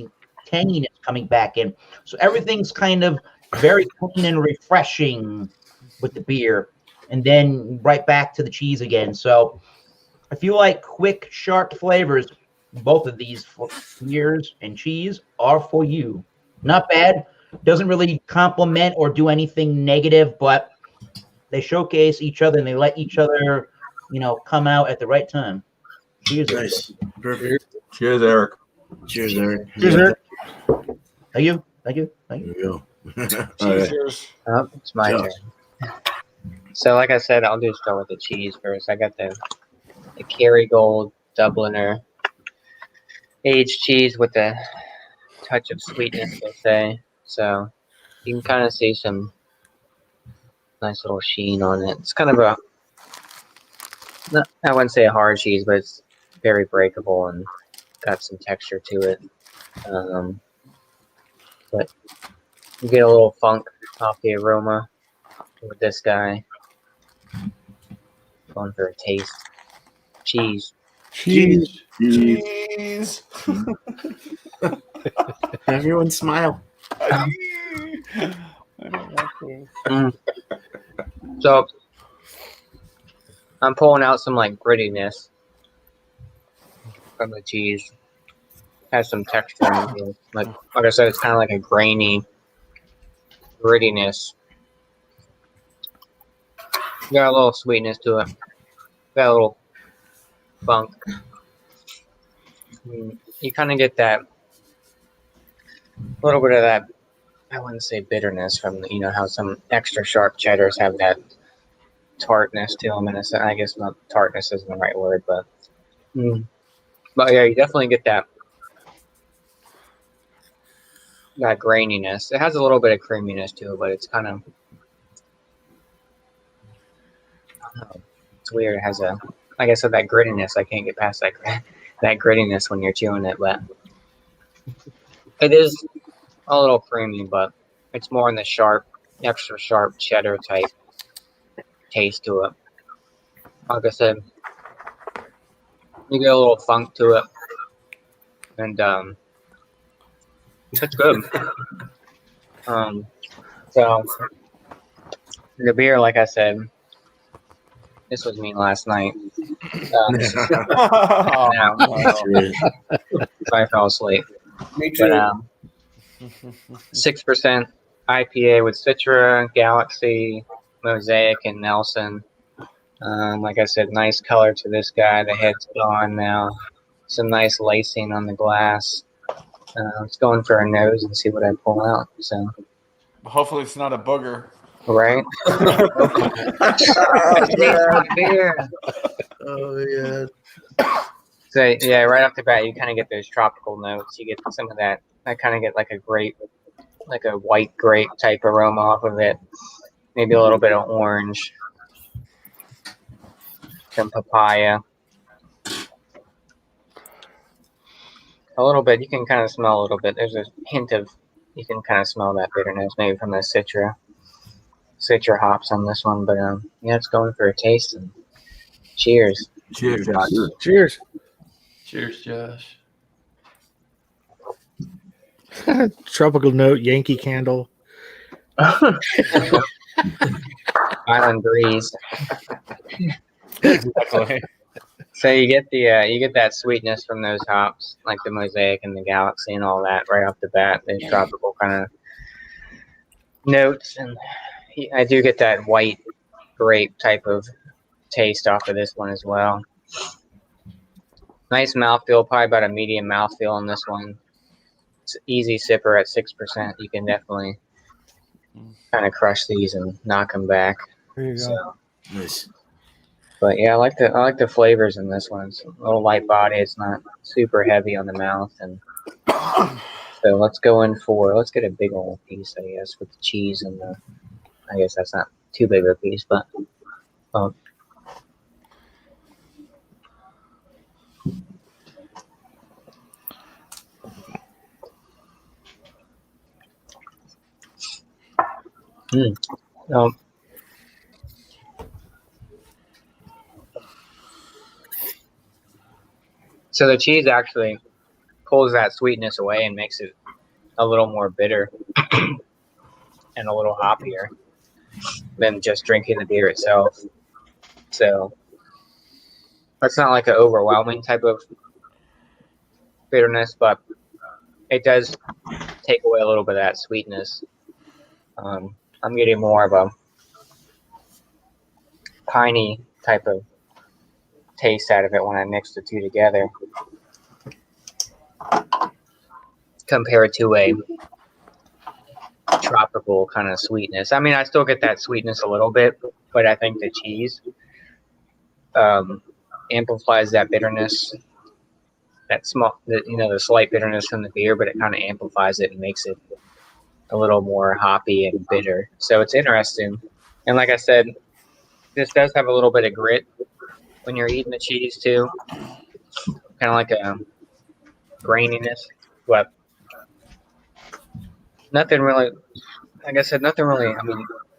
coming back in. So everything's kind of very clean and refreshing with the beer, and then right back to the cheese again. So if you like quick, sharp flavors, both of these beers and cheese are for you. Not bad. Doesn't really complement or do anything negative, but they showcase each other and they let each other, come out at the right time. Cheers. Nice. Perfect. Cheers, Eric. Cheers, Eric. Cheers, Eric. Thank you. There you go. Cheers. Oh, it's my turn. So, like I said, I'll just start with the cheese first. I got the Kerrygold Dubliner aged cheese with a touch of sweetness, they say. So you can kind of see some nice little sheen on it. It's kind of I wouldn't say a hard cheese, but it's very breakable and got some texture to it. But you get a little funk off the aroma with this guy. Going for a taste. Cheese. Everyone smile. So I'm pulling out some grittiness from the cheese. Has some texture in it. Like I said, it's kind of like a grainy grittiness. Got a little sweetness to it. Got a little funk. You kind of get that little bit of that, I wouldn't say bitterness from how some extra sharp cheddars have that tartness to them. And I guess not tartness isn't the right word, but yeah, you definitely get that graininess. It has a little bit of creaminess to it, but it's kind of, I don't know, it's weird. It has like I said, that grittiness. I can't get past that grittiness when you're chewing it, but it is a little creamy, but it's more in the sharp extra sharp cheddar type taste to it. Like I said, you get a little funk to it, and it's good. So the beer, like I said, this was me last night. Now, I fell asleep. Me too. But 6% IPA with Citra, Galaxy, Mosaic, and Nelson. Like I said, nice color to this guy. The head's gone now. Some nice lacing on the glass. Let's go in for a nose and see what I pull out. So, Hopefully, it's not a booger. right? Beer. Oh yeah. So yeah, right off the bat, you kind of get those tropical notes. You get some of that. I kind of get like a grape, like a white grape type aroma off of it. Maybe a little bit of orange, some papaya. A little bit. You can kind of smell a little bit. There's a hint of. You can kind of smell that bitterness, maybe from the Citra hops on this one. But yeah, it's going for a taste. And cheers. Cheers, Josh. Cheers. Cheers, Josh. Tropical note, Yankee Candle. Island breeze. Exactly. So you get that sweetness from those hops, like the Mosaic and the Galaxy and all that, right off the bat. Those tropical kind of notes, and I do get that white grape type of taste off of this one as well. Nice mouthfeel, probably about a medium mouthfeel on this one. It's an easy sipper at 6%. You can definitely kind of crush these and knock them back. There you go. So, Nice. but yeah, I like the flavors in this one. It's a little light body. It's not super heavy on the mouth, and so let's get a big old piece, I guess, with the cheese and the. I guess that's not too big of a piece, but. So the cheese actually pulls that sweetness away and makes it a little more bitter and a little hoppier than just drinking the beer itself. So it's not like an overwhelming type of bitterness, but it does take away a little bit of that sweetness. I'm getting more of a piney type of taste out of it when I mix the two together compared to a tropical kind of sweetness. I mean, I still get that sweetness a little bit, but I think the cheese amplifies that bitterness, the slight bitterness from the beer, but it kind of amplifies it and makes it a little more hoppy and bitter. So it's interesting. And like I said, this does have a little bit of grit when you're eating the cheese too. Kind of like a graininess, but nothing really, like I said,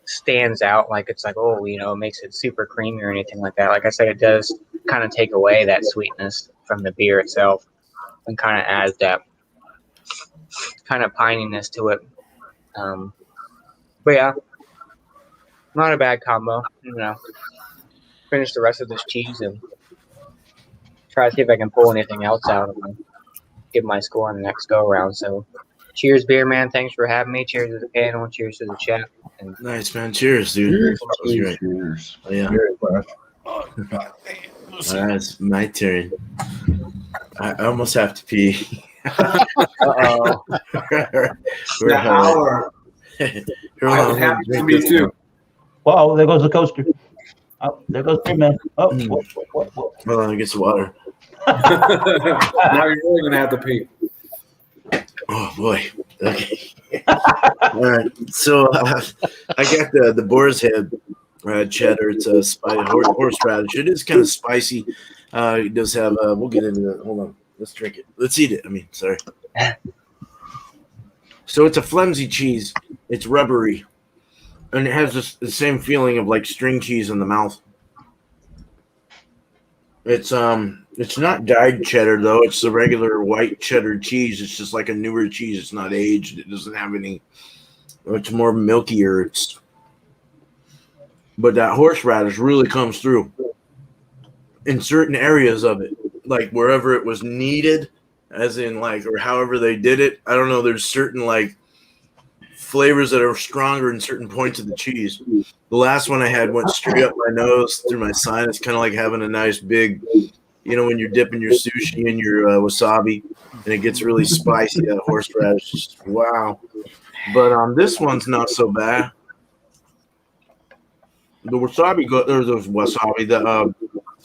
stands out like it's like, it makes it super creamy or anything like that. Like I said, it does kind of take away that sweetness from the beer itself and kind of adds that kind of pininess to it. But yeah, not a bad combo. Finish the rest of this cheese and try to see if I can pull anything else out of them. Give my score on the next go around. So, cheers, beer man. Thanks for having me. Cheers to the panel. Cheers to the chat. And Nice, man. Cheers, dude. Cheers. That was great. Cheers. Oh, yeah. That's my turn. I almost have to pee. Uh-oh. We're An hour. I would have to be too. Whoa, there goes the coaster. Oh, there goes Beer Man. Oh, what? Hold on, get some water. Now you're really gonna have to pee. Oh boy. Okay. All right. So I got the boar's head cheddar. It's a horseradish. It is kind of spicy. It does have. We'll get into that. Hold on. Let's drink it. Let's eat it. Sorry. So it's a flimsy cheese. It's rubbery. And it has the same feeling of like string cheese in the mouth. It's not dyed cheddar though. It's the regular white cheddar cheese. It's just like a newer cheese. It's not aged. It doesn't have any. It's more milkier. But that horseradish really comes through in certain areas of it, like wherever it was needed, as in like, or however they did it. I don't know. There's certain like flavors that are stronger in certain points of the cheese. The last one I had went straight up my nose through my sinus, kind of like having a nice big, when you're dipping your sushi in your wasabi and it gets really spicy, that horseradish. Wow. But this one's not so bad. The wasabi,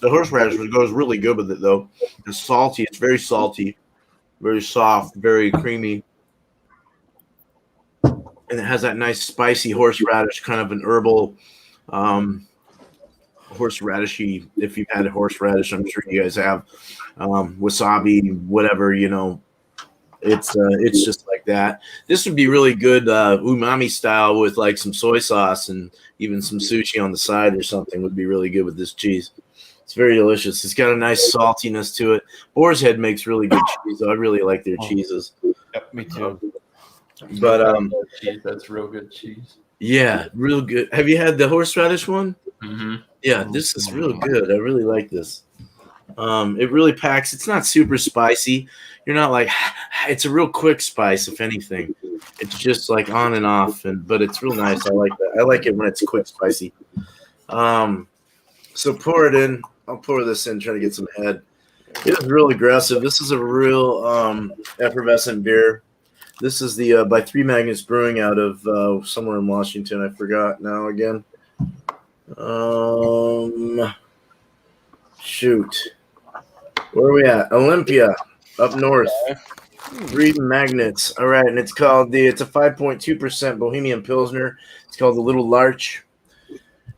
the horseradish goes really good with it though. It's salty. It's very salty, very soft, very creamy. And it has that nice spicy horseradish, kind of an herbal, horseradishy. If you've had a horseradish, I'm sure you guys have. Wasabi, whatever, it's just like that. This would be really good umami style with like some soy sauce and even some sushi on the side or something would be really good with this cheese. It's very delicious. It's got a nice saltiness to it. Boar's Head makes really good cheese. I really like their cheeses. Yep, me too. But cheese, that's real good cheese. Yeah, real good. Have you had the horseradish one? Mm-hmm. Yeah, this is real good. I really like this. It really packs. It's not super spicy. You're not like it's a real quick spice, if anything. It's just like on and off, but it's real nice. I like that. I like it when it's quick spicy. So pour it in. I'll pour this in, try to get some head. It is real aggressive. This is a real effervescent beer. This is the by Three Magnets Brewing out of somewhere in Washington. I forgot now again. Shoot. Where are we at? Olympia, up north. Three Magnets. All right, and it's called it's a 5.2% Bohemian Pilsner. It's called the Little Larch.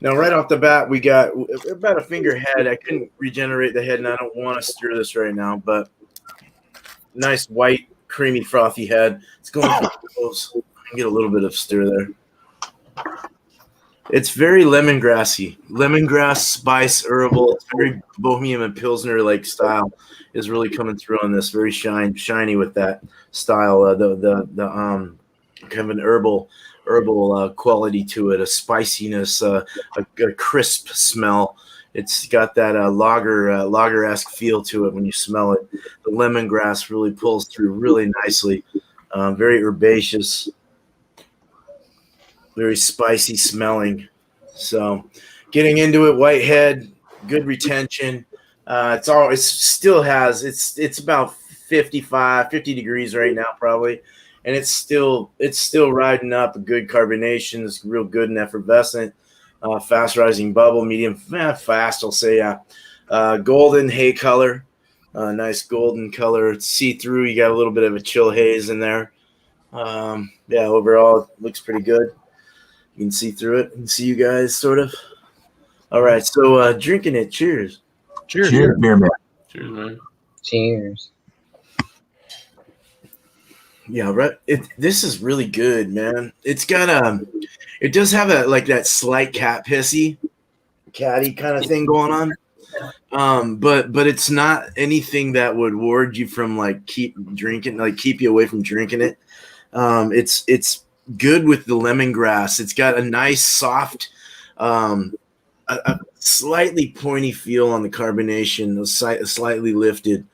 Now, right off the bat, we got about a finger head. I couldn't regenerate the head, and I don't want to stir this right now, but nice white, creamy, frothy head. It's going close. I can get a little bit of stir there. It's very lemongrassy. Lemongrass, spice, herbal. It's very Bohemian and Pilsner-like style is really coming through on this. Very shiny with that style. The kind of an herbal quality to it, a spiciness, a crisp smell. It's got that lager-esque feel to it when you smell it. The lemongrass really pulls through really nicely. Very herbaceous, very spicy smelling. So getting into it, white head, good retention. It's about 50 degrees right now probably. And it's still riding up. A good carbonation. It's real good and effervescent. Fast rising bubble, medium fast. I'll say golden hay color, nice golden color. It's see through. You got a little bit of a chill haze in there. Overall it looks pretty good. You can see through it. You can see you guys sort of. All right, so drinking it. Cheers. Cheers, beer man. Cheers, man. Cheers. Yeah, right. This is really good, man. It's got it does have that slight catty kind of thing going on. But it's not anything that would ward you from keep you away from drinking it. It's good with the lemongrass. It's got a nice soft, a slightly pointy feel on the carbonation, a slightly lifted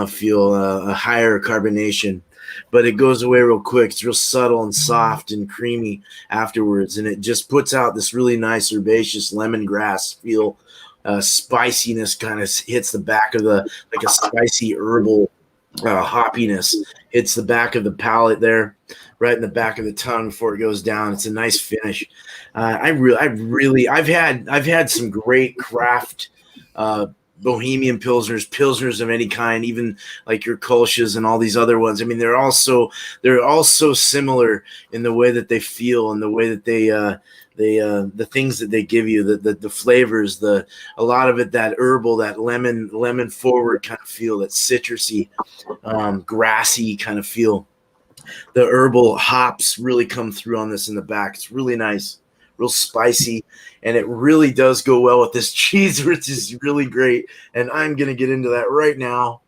feel, a higher carbonation. But it goes away real quick. It's real subtle and soft and creamy afterwards, and it just puts out this really nice herbaceous lemongrass feel. Spiciness kind of hits the back of a spicy herbal hoppiness. Hits the back of the palate there, right in the back of the tongue before it goes down. It's a nice finish. I've had some great craft Bohemian pilsners of any kind, even like your Kolsch's and all these other ones. I mean, they're all so similar in the way that they feel and the way that they the things that they give you, the flavors, a lot of it, that herbal, that lemon forward kind of feel, that citrusy, grassy kind of feel. The herbal hops really come through on this in the back. It's really nice. real spicy, and it really does go well with this cheese, which is really great. And I'm gonna get into that right now.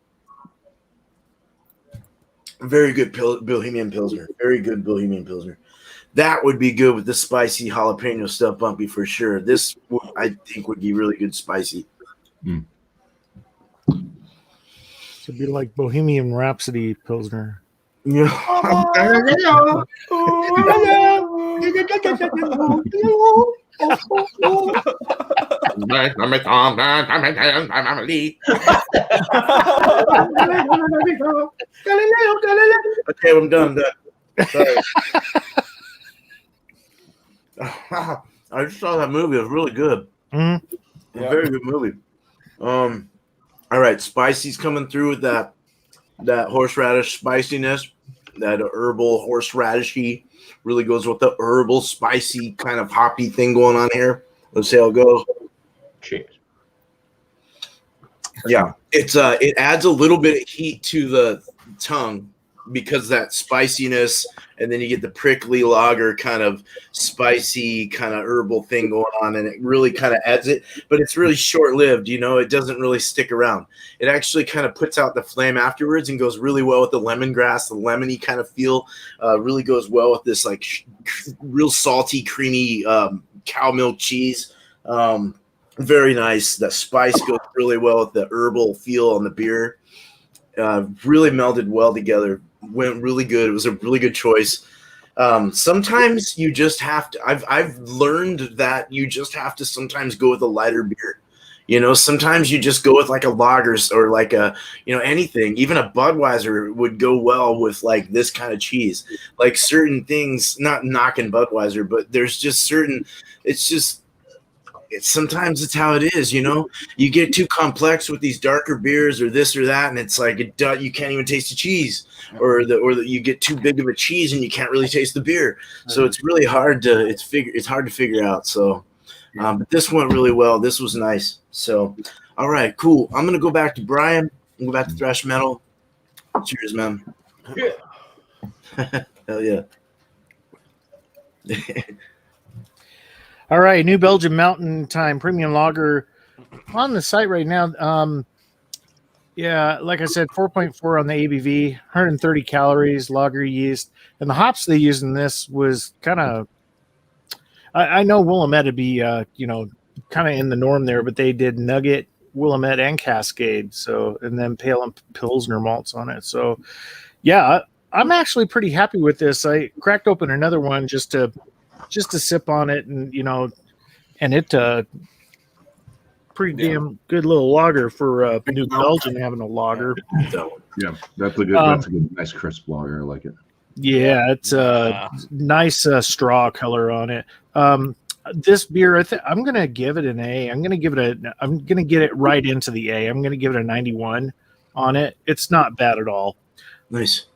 Very good Bohemian Pilsner. Very good Bohemian Pilsner. That would be good with the spicy jalapeno stuff, Bumpy, for sure. This, I think, would be really good spicy. It'd be like Bohemian Rhapsody Pilsner. Yeah. Okay, I'm done. Sorry. I just saw that movie. It was really good. Mm-hmm. Very good movie. All right, spicy's coming through with that horseradish spiciness, that herbal horseradishy really goes with the herbal spicy kind of hoppy thing going on here. Let's see how it goes. Cheers. Yeah, it adds a little bit of heat to the tongue because of that spiciness, and then you get the prickly lager kind of spicy kind of herbal thing going on, and it really kind of adds it, but it's really short-lived. It doesn't really stick around. It actually kind of puts out the flame afterwards and goes really well with the lemongrass. The lemony kind of feel really goes well with this like real salty, creamy cow milk cheese. Very nice. The spice goes really well with the herbal feel on the beer. Really melded well together. Went really good. It was a really good choice. Sometimes you just have to. I've learned that you just have to sometimes go with a lighter beer. Sometimes you just go with like a lager or like a anything. Even a Budweiser would go well with like this kind of cheese. Like certain things, not knocking Budweiser, but there's just certain. Sometimes it's how it is, You get too complex with these darker beers or this or that, and it's like you can't even taste the cheese, or you get too big of a cheese and you can't really taste the beer. So it's really hard to it's hard to figure out. So, but this went really well. This was nice. So, all right, cool. I'm gonna go back to Brian. Go back to thrash metal. Cheers, man. Hell yeah. All right, New Belgium Mountain Time Premium Lager on the site right now. Yeah, like I said, 4.4 on the ABV, 130 calories, lager yeast, and the hops they used in this was kind of. I know Willamette would be, kind of in the norm there, but they did Nugget, Willamette, and Cascade, and then Pale and Pilsner malts on it. So, yeah, I'm actually pretty happy with this. I cracked open another one just to sip on it, and and it pretty damn good little lager for New Belgium having a lager. Yeah, that's a good, nice crisp lager. I like it. Yeah, it's a nice straw color on it. This beer, I'm gonna give it an A. I'm gonna get it right into the A. I'm gonna give it a 91 on it. It's not bad at all. Nice.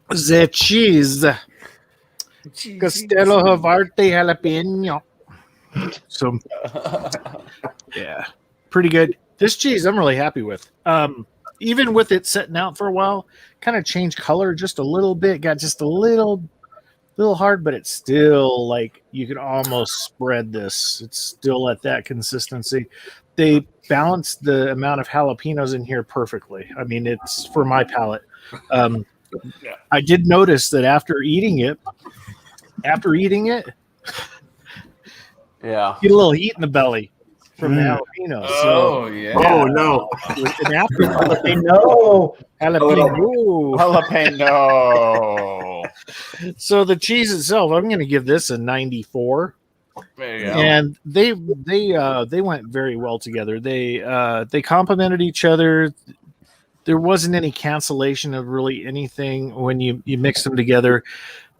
The cheese. Castello Havarte jalapeno. So, yeah, pretty good. This cheese I'm really happy with. Even with it sitting out for a while, kind of changed color just a little bit. Got just a little hard, but it's still like you can almost spread this. It's still at that consistency. They balanced the amount of jalapenos in here perfectly. I mean, it's for my palate. I did notice that after eating it, yeah, get a little heat in the belly from the jalapenos. Oh, yeah. Oh, no. And after jalapeno. So the cheese itself, I'm going to give this a 94. There you go. And they went very well together. They complemented each other. There wasn't any cancellation of really anything when you mix them together.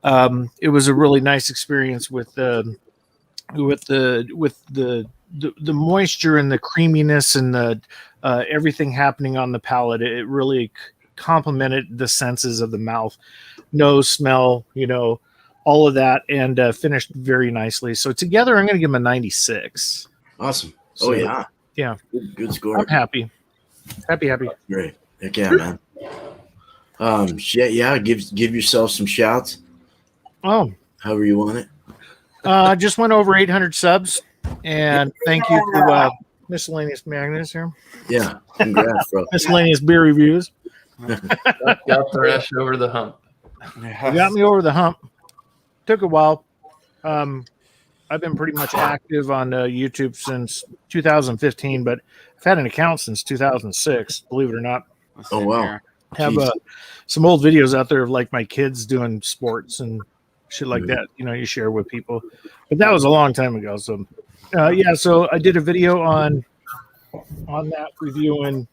It was a really nice experience with the moisture and the creaminess and the everything happening on the palate. It really complemented the senses of the mouth, nose, smell, all of that, and finished very nicely. So together, I'm going to give them a 96. Awesome. So, yeah. Good score. I'm happy. Happy. Great. Heck yeah, man. Yeah. Give yourself some shouts. Oh, however you want it. Just went over 800 subs, and thank you to Miscellaneous Magnus here. Yeah, congrats, bro. Miscellaneous beer reviews. Got Thrash over the hump. You got me over the hump. Took a while. I've been pretty much active on YouTube since 2015, but I've had an account since 2006, believe it or not. Oh, wow. Have some old videos out there of like my kids doing sports and shit like that. You know, you share with people, but that was a long time ago. So, yeah. So I did a video on that reviewing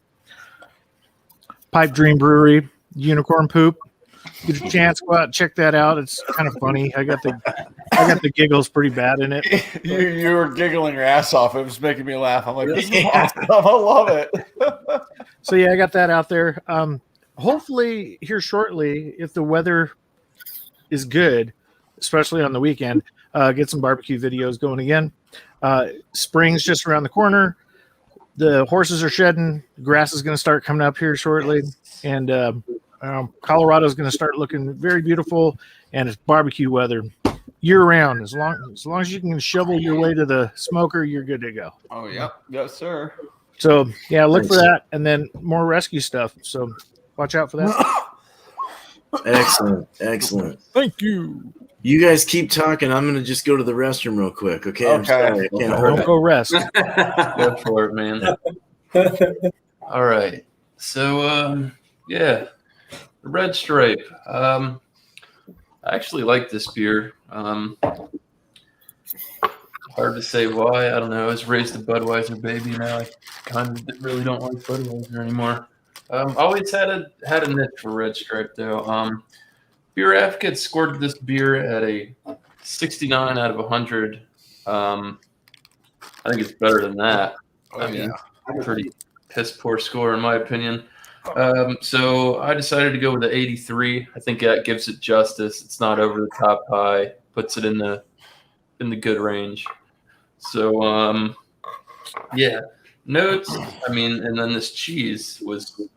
Pipe Dream Brewery Unicorn Poop. Get a chance, go out and check that out. It's kind of funny. I got the giggles pretty bad in it. You were giggling your ass off. It was making me laugh. I'm like, this is awesome. I love it. So yeah, I got that out there. Hopefully here shortly, if the weather is good, especially on the weekend, get some barbecue videos going again. Spring's just around the corner. The horses are shedding. The grass is going to start coming up here shortly, and Colorado's going to start looking very beautiful. And it's barbecue weather year round. As long as you can shovel your way to the smoker, you're good to go. Oh yeah, yes sir. So yeah, look for that, and then more rescue stuff. So watch out for that. Excellent. Thank you. You guys keep talking. I'm gonna just go to the restroom real quick. Okay. I'm sorry. I can't hold Don't it. go rest. Go for it, man. All right. So, yeah, the Red Stripe. I actually like this beer. Hard to say why. I don't know. I was raised a Budweiser baby. Now I kind of really don't like Budweiser anymore. Always had a niche for Red Stripe though. Beer Advocate scored this beer at a 69 out of 100. I think it's better than that. I mean, pretty piss poor score in my opinion. So I decided to go with the 83. I think that gives it justice. It's not over the top high. Puts it in the good range. So yeah, notes. I mean, and then this cheese was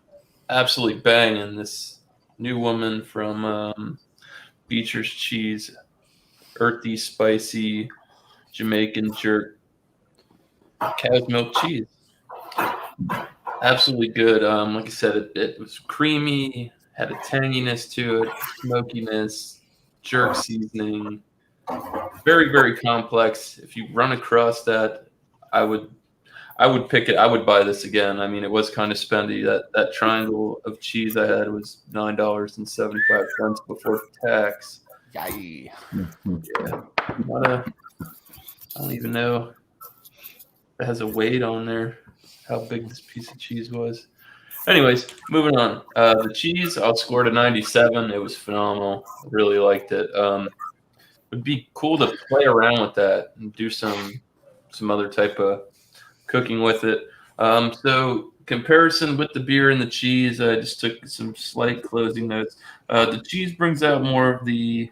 absolutely banging. This New Woman from Beecher's Cheese, earthy, spicy, Jamaican jerk, cow's milk cheese. Absolutely good. Like I said, it was creamy, had a tanginess to it, smokiness, jerk seasoning. Very, very complex. If you run across that, I would pick it. I would buy this again. I mean, it was kind of spendy. That triangle of cheese I had was $9.75 before tax. Yay. Yeah. I don't even know if it has a weight on there, how big this piece of cheese was. Anyways, moving on. The cheese, I'll score to 97. It was phenomenal. I really liked it. It'd be cool to play around with that and do some other type of cooking with it. So comparison with the beer and the cheese, I just took some slight closing notes. The cheese brings out more of the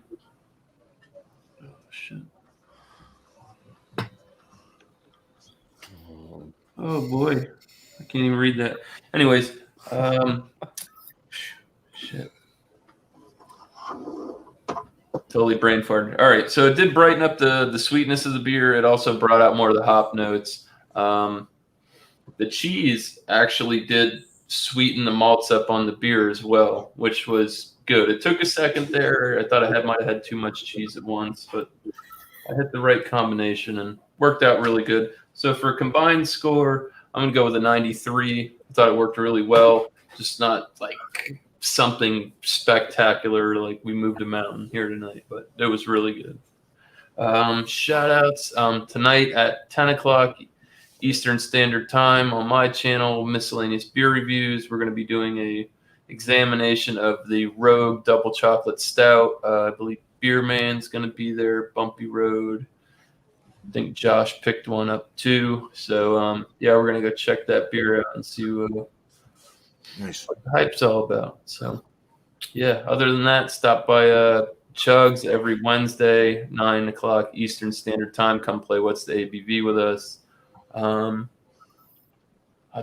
oh boy, I can't even read that. Anyways, shit. Totally brain farted. All right, so it did brighten up the sweetness of the beer. It also brought out more of the hop notes. The cheese actually did sweeten the malts up on the beer as well, which was good. It took a second there. I thought I might have had too much cheese at once, but I hit the right combination and worked out really good. So for a combined score, I'm going to go with a 93. I thought it worked really well. Just not like something spectacular like we moved a mountain here tonight, but it was really good. Shout outs tonight at 10 o'clock Eastern Standard Time on my channel, Miscellaneous Beer Reviews. We're going to be doing a examination of the Rogue Double Chocolate Stout. I believe Beer Man's going to be there, Bumpy Road. I think Josh picked one up too. So, yeah, we're going to go check that beer out and see what the hype's all about. So, yeah, other than that, stop by Chugs every Wednesday, 9 o'clock Eastern Standard Time. Come play What's the ABV with us. Oh,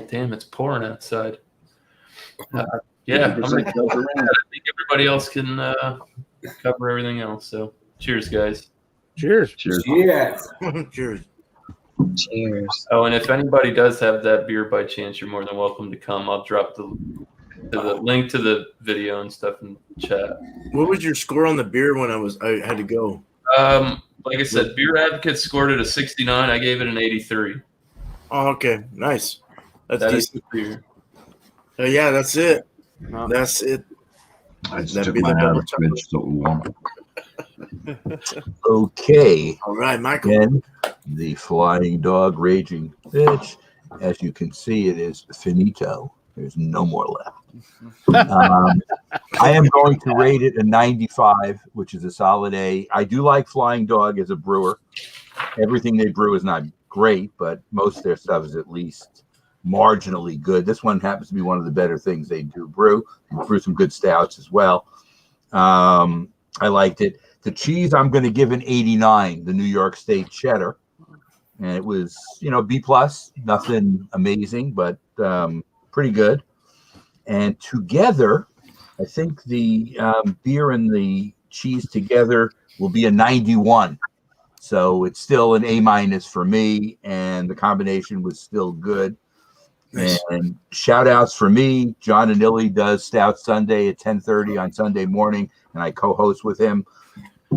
damn, it's pouring outside. Yeah, I think everybody else can cover everything else. So Cheers, guys. Cheers. Cheers. Yes. Cheers. Cheers. Oh, and if anybody does have that beer by chance, you're more than welcome to come. I'll drop the link to the video and stuff in chat. What was your score on the beer when I had to go? Like I said, Beer Advocate scored it a 69. I gave it an 83. Oh, okay. Nice. That's That is decent. the beer. Yeah, that's it. No. That's it. I just That'd took be the mine out double of the fridge so it was warm. Okay. All right, Michael. Then the flying dog raging bitch. As you can see, it is finito. There's no more left. I am going to rate it a 95, which is a solid A. I do like Flying Dog as a brewer. Everything they brew is not great, but most of their stuff is at least marginally good. This one happens to be one of the better things they do brew. They brew some good stouts as well. I liked it. The cheese, I'm going to give an 89, the New York State cheddar. And it was, B+, nothing amazing, but pretty good. And together, I think the beer and the cheese together will be a 91. So it's still an A- for me, and the combination was still good. Nice. And shout outs for me. John Anilli does Stout Sunday at 10:30 on Sunday morning, and I co-host with him.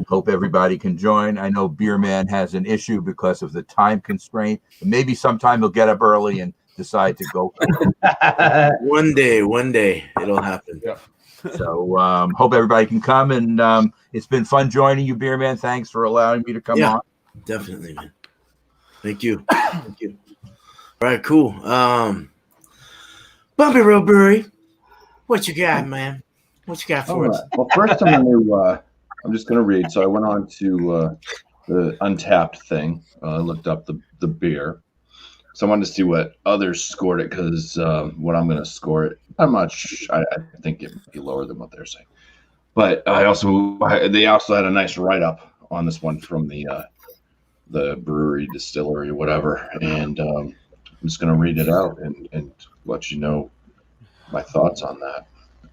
Hope everybody can join. I know Beer Man has an issue because of the time constraint. Maybe sometime he'll get up early and decide to go for it. One day it'll happen. Yeah. So hope everybody can come, and it's been fun joining you, Beer Man. Thanks for allowing me to come on. Definitely, man. Thank you. Thank you. All right, cool. Bumpy Road Brewery, what you got, man? What you got for us? Well, first I'm just going to read. So I went on to the Untapped thing. I looked up the beer. So I wanted to see what others scored it, because what I'm going to score it, I think it might be lower than what they're saying. But they also had a nice write-up on this one from the brewery, distillery, whatever. And I'm just going to read it out and let you know my thoughts on that. It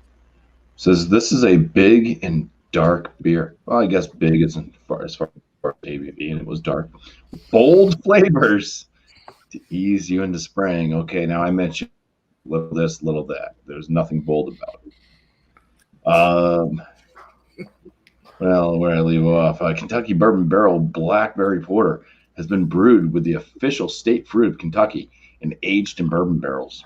says, this is a big and dark beer. Well, I guess big isn't as far as ABV, and it was dark. Bold flavors to ease you into spraying. Okay, now I mentioned little this, little that. There's nothing bold about it. Well, where I leave off, Kentucky Bourbon Barrel Blackberry Porter has been brewed with the official state fruit of Kentucky and aged in bourbon barrels.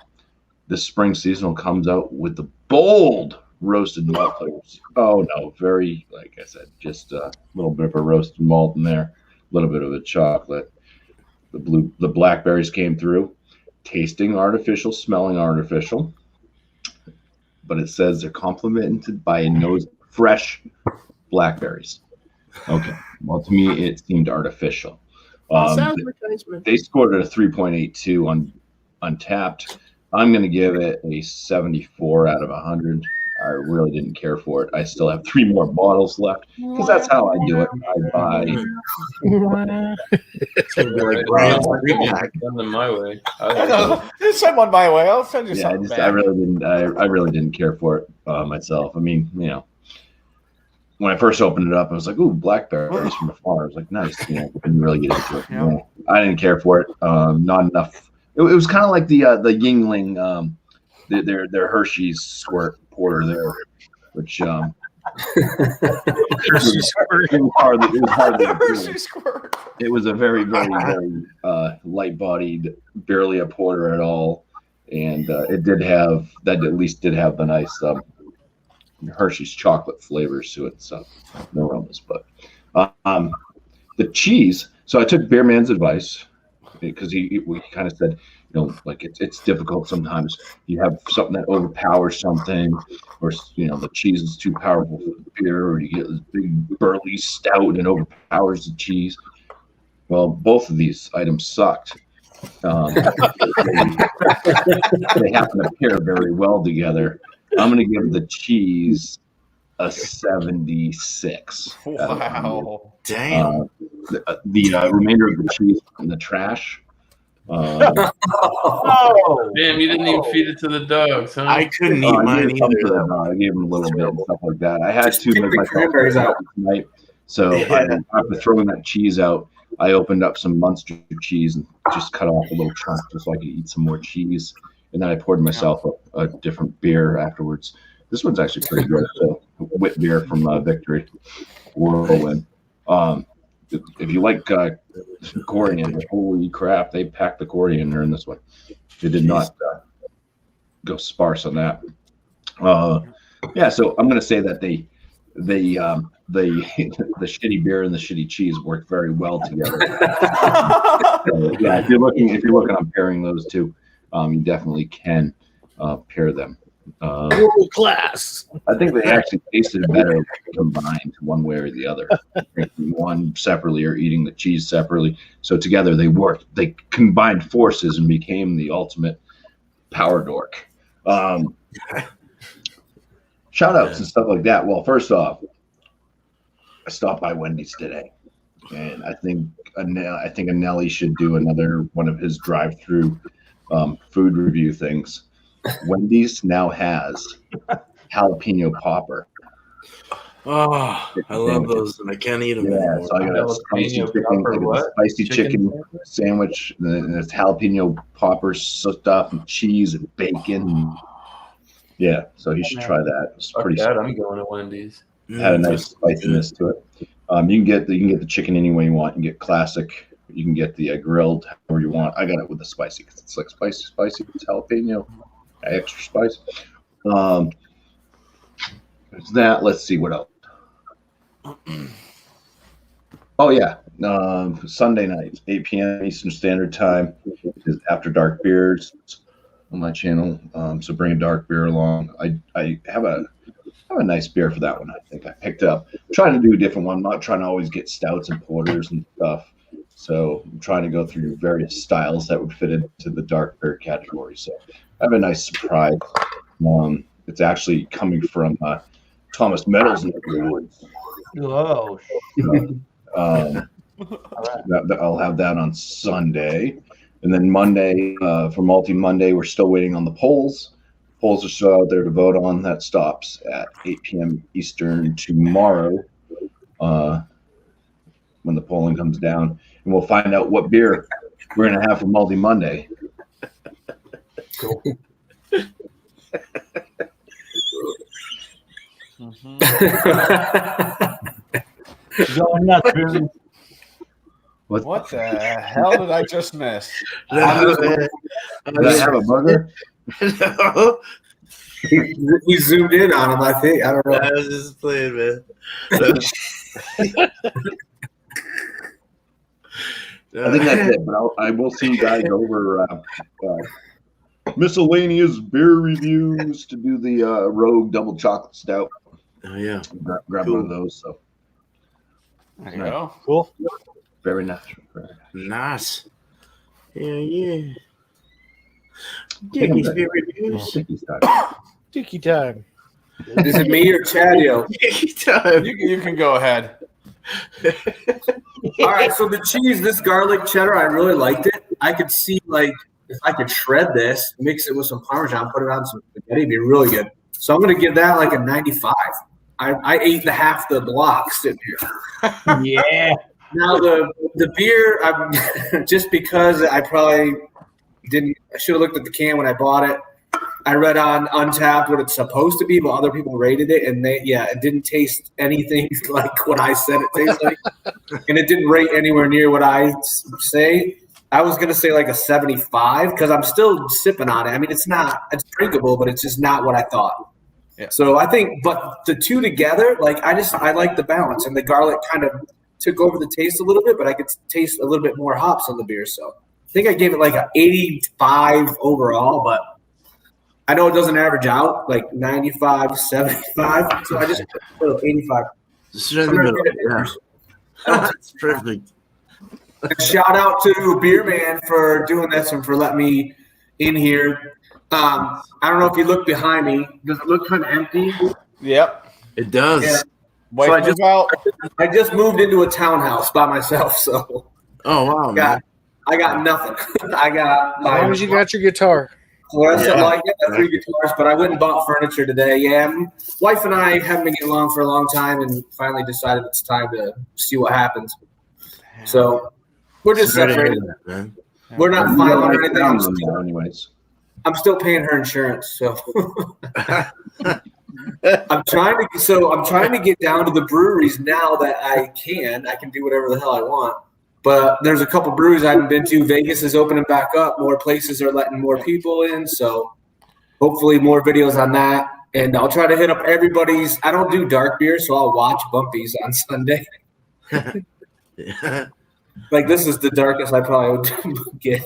This spring seasonal comes out with the bold roasted malt flavors. Oh no, very, like I said, just a little bit of a roasted malt in there, a little bit of a chocolate. The blackberries came through, tasting artificial, smelling artificial, but it says they're complemented by a nose of fresh blackberries. Okay, well, to me it seemed artificial. They scored it a 3.82 on Untapped. I'm going to give it a 74 out of 100. I really didn't care for it. I still have 3 more bottles left, because that's how I do it. I buy. It's gonna be like Brian's three-pack. Send them my way. Send one my way. I'll send you Yeah, something. I really didn't care for it myself. I mean, when I first opened it up, I was like, "Ooh, blackberries from afar." I was like, "Nice." Couldn't really get into it. Yeah. I didn't care for it. Not enough. It was kind of like the Yingling, their Hershey's Squirt Porter there, which it was hardly Squirt. It was a very, very, very light-bodied, barely a porter at all, and it did have that. At least did have the nice Hershey's chocolate flavors to it. So no aromas, but the cheese. So I took Beer Man's advice, because he kind of said, like it's difficult sometimes. You have something that overpowers something, or the cheese is too powerful for the beer, or you get this big burly stout and it overpowers the cheese. Well, both of these items sucked. They happen to pair very well together. I'm going to give the cheese a 76. Wow. Damn. The remainder of the cheese from the trash. Damn, you didn't even feed it to the dogs, huh? I couldn't eat mine either. I gave them a little bit and stuff like that. I had to make myself tonight, So after throwing that cheese out, I opened up some Munster cheese and just cut off a little chunk just so I could eat some more cheese. And then I poured myself a different beer afterwards. This one's actually pretty good. So, wit beer from Victory, Whirlwind. If you like coriander, holy crap, they packed the coriander in this one. They did not go sparse on that. So I'm going to say that the shitty beer and the shitty cheese work very well together. If you're looking on pairing those two, you definitely can pair them. World class. I think they actually tasted better combined one way or the other. Drinking one separately or eating the cheese separately. So together they worked. They combined forces and became the ultimate power dork. Shout outs and stuff like that. Well, first off, I stopped by Wendy's today, and I think Anelli should do another one of his drive-through food review things. Wendy's now has jalapeno popper. Oh, I love those, and I can't eat them anymore. So I got a spicy chicken sandwich, and it's jalapeno popper stuff and cheese and bacon. Yeah, so he should try that. It's pretty. I'm going to Wendy's. Had a nice spiciness to it. You can get the chicken any way you want. You can get classic. You can get the grilled, however you want. I got it with the spicy because it's like spicy. It's jalapeno, extra spice. There's that. Let's see what else. Oh yeah, Sunday night, 8 p.m. Eastern Standard Time is After Dark Beers on my channel. So bring a dark beer along. I have a nice beer for that one. I think I picked up. I'm trying to do a different one. I'm not trying to always get stouts and porters and stuff. So I'm trying to go through various styles that would fit into the dark beer category. So I have a nice surprise. It's actually coming from Thomas Meadows in the Brewery. Whoa. I'll have that on Sunday. And then Monday, for Multi Monday, we're still waiting on the polls. Polls are still out there to vote on. That stops at 8 p.m. Eastern tomorrow when the polling comes down. And we'll find out what beer we're going to have for Multi Monday. Cool. Going nuts, Brew. What the hell did I just miss? Did I have a burger? No. We zoomed in on him, I think. I don't know. I was just playing, man. I think that's it. But I will see you guys over Miscellaneous beer reviews to do the Rogue Double Chocolate Stout. Oh yeah, grab cool. one of those. So There you go. Cool. very nice. Nice. Yeah. Dickie's beer reviews. Tiki time. Is it me or Chadeo? Dickie time. You can go ahead. All right, so the cheese, this garlic cheddar, I really liked it. I could see, like, if I could shred this, mix it with some Parmesan, put it on some spaghetti, it'd be really good. So I'm going to give that like a 95. I ate the half the block sitting here. Yeah. Now the beer, just because I probably didn't, I should have looked at the can when I bought it. I read on Untapped what it's supposed to be, but other people rated it, and it didn't taste anything like what I said it tastes like, and it didn't rate anywhere near what I say. I was gonna say like a 75 because I'm still sipping on it. I mean, it's drinkable, but it's just not what I thought. Yeah. So I think, but the two together, like I like the balance, and the garlic kind of took over the taste a little bit, but I could taste a little bit more hops on the beer. So I think I gave it like an 85 overall, but I know it doesn't average out like 95, 75, so I just put 85. Just right in the middle. Yeah. That's perfect. And shout out to Beer Man for doing this and for letting me in here. I don't know if you look behind me. Does it look kind of empty? Yep. It does. Yeah. Wait, So I just moved into a townhouse by myself, so Oh wow, man. I got nothing. I got As long as you got your guitar. fluorescent light, yeah, 3 guitars, but I went and bought furniture today. Yeah, wife and I haven't been getting along for a long time, and finally decided it's time to see what happens. So we're just separated. Man. We're not filing or anything. Anyways. I'm still paying her insurance, so I'm trying to get down to the breweries now that I can. I can do whatever the hell I want. But there's a couple breweries I haven't been to. Vegas is opening back up. More places are letting more people in. So hopefully more videos on that. And I'll try to hit up everybody's. I don't do dark beer, so I'll watch Bumpy's on Sunday. Like this is the darkest I probably would get.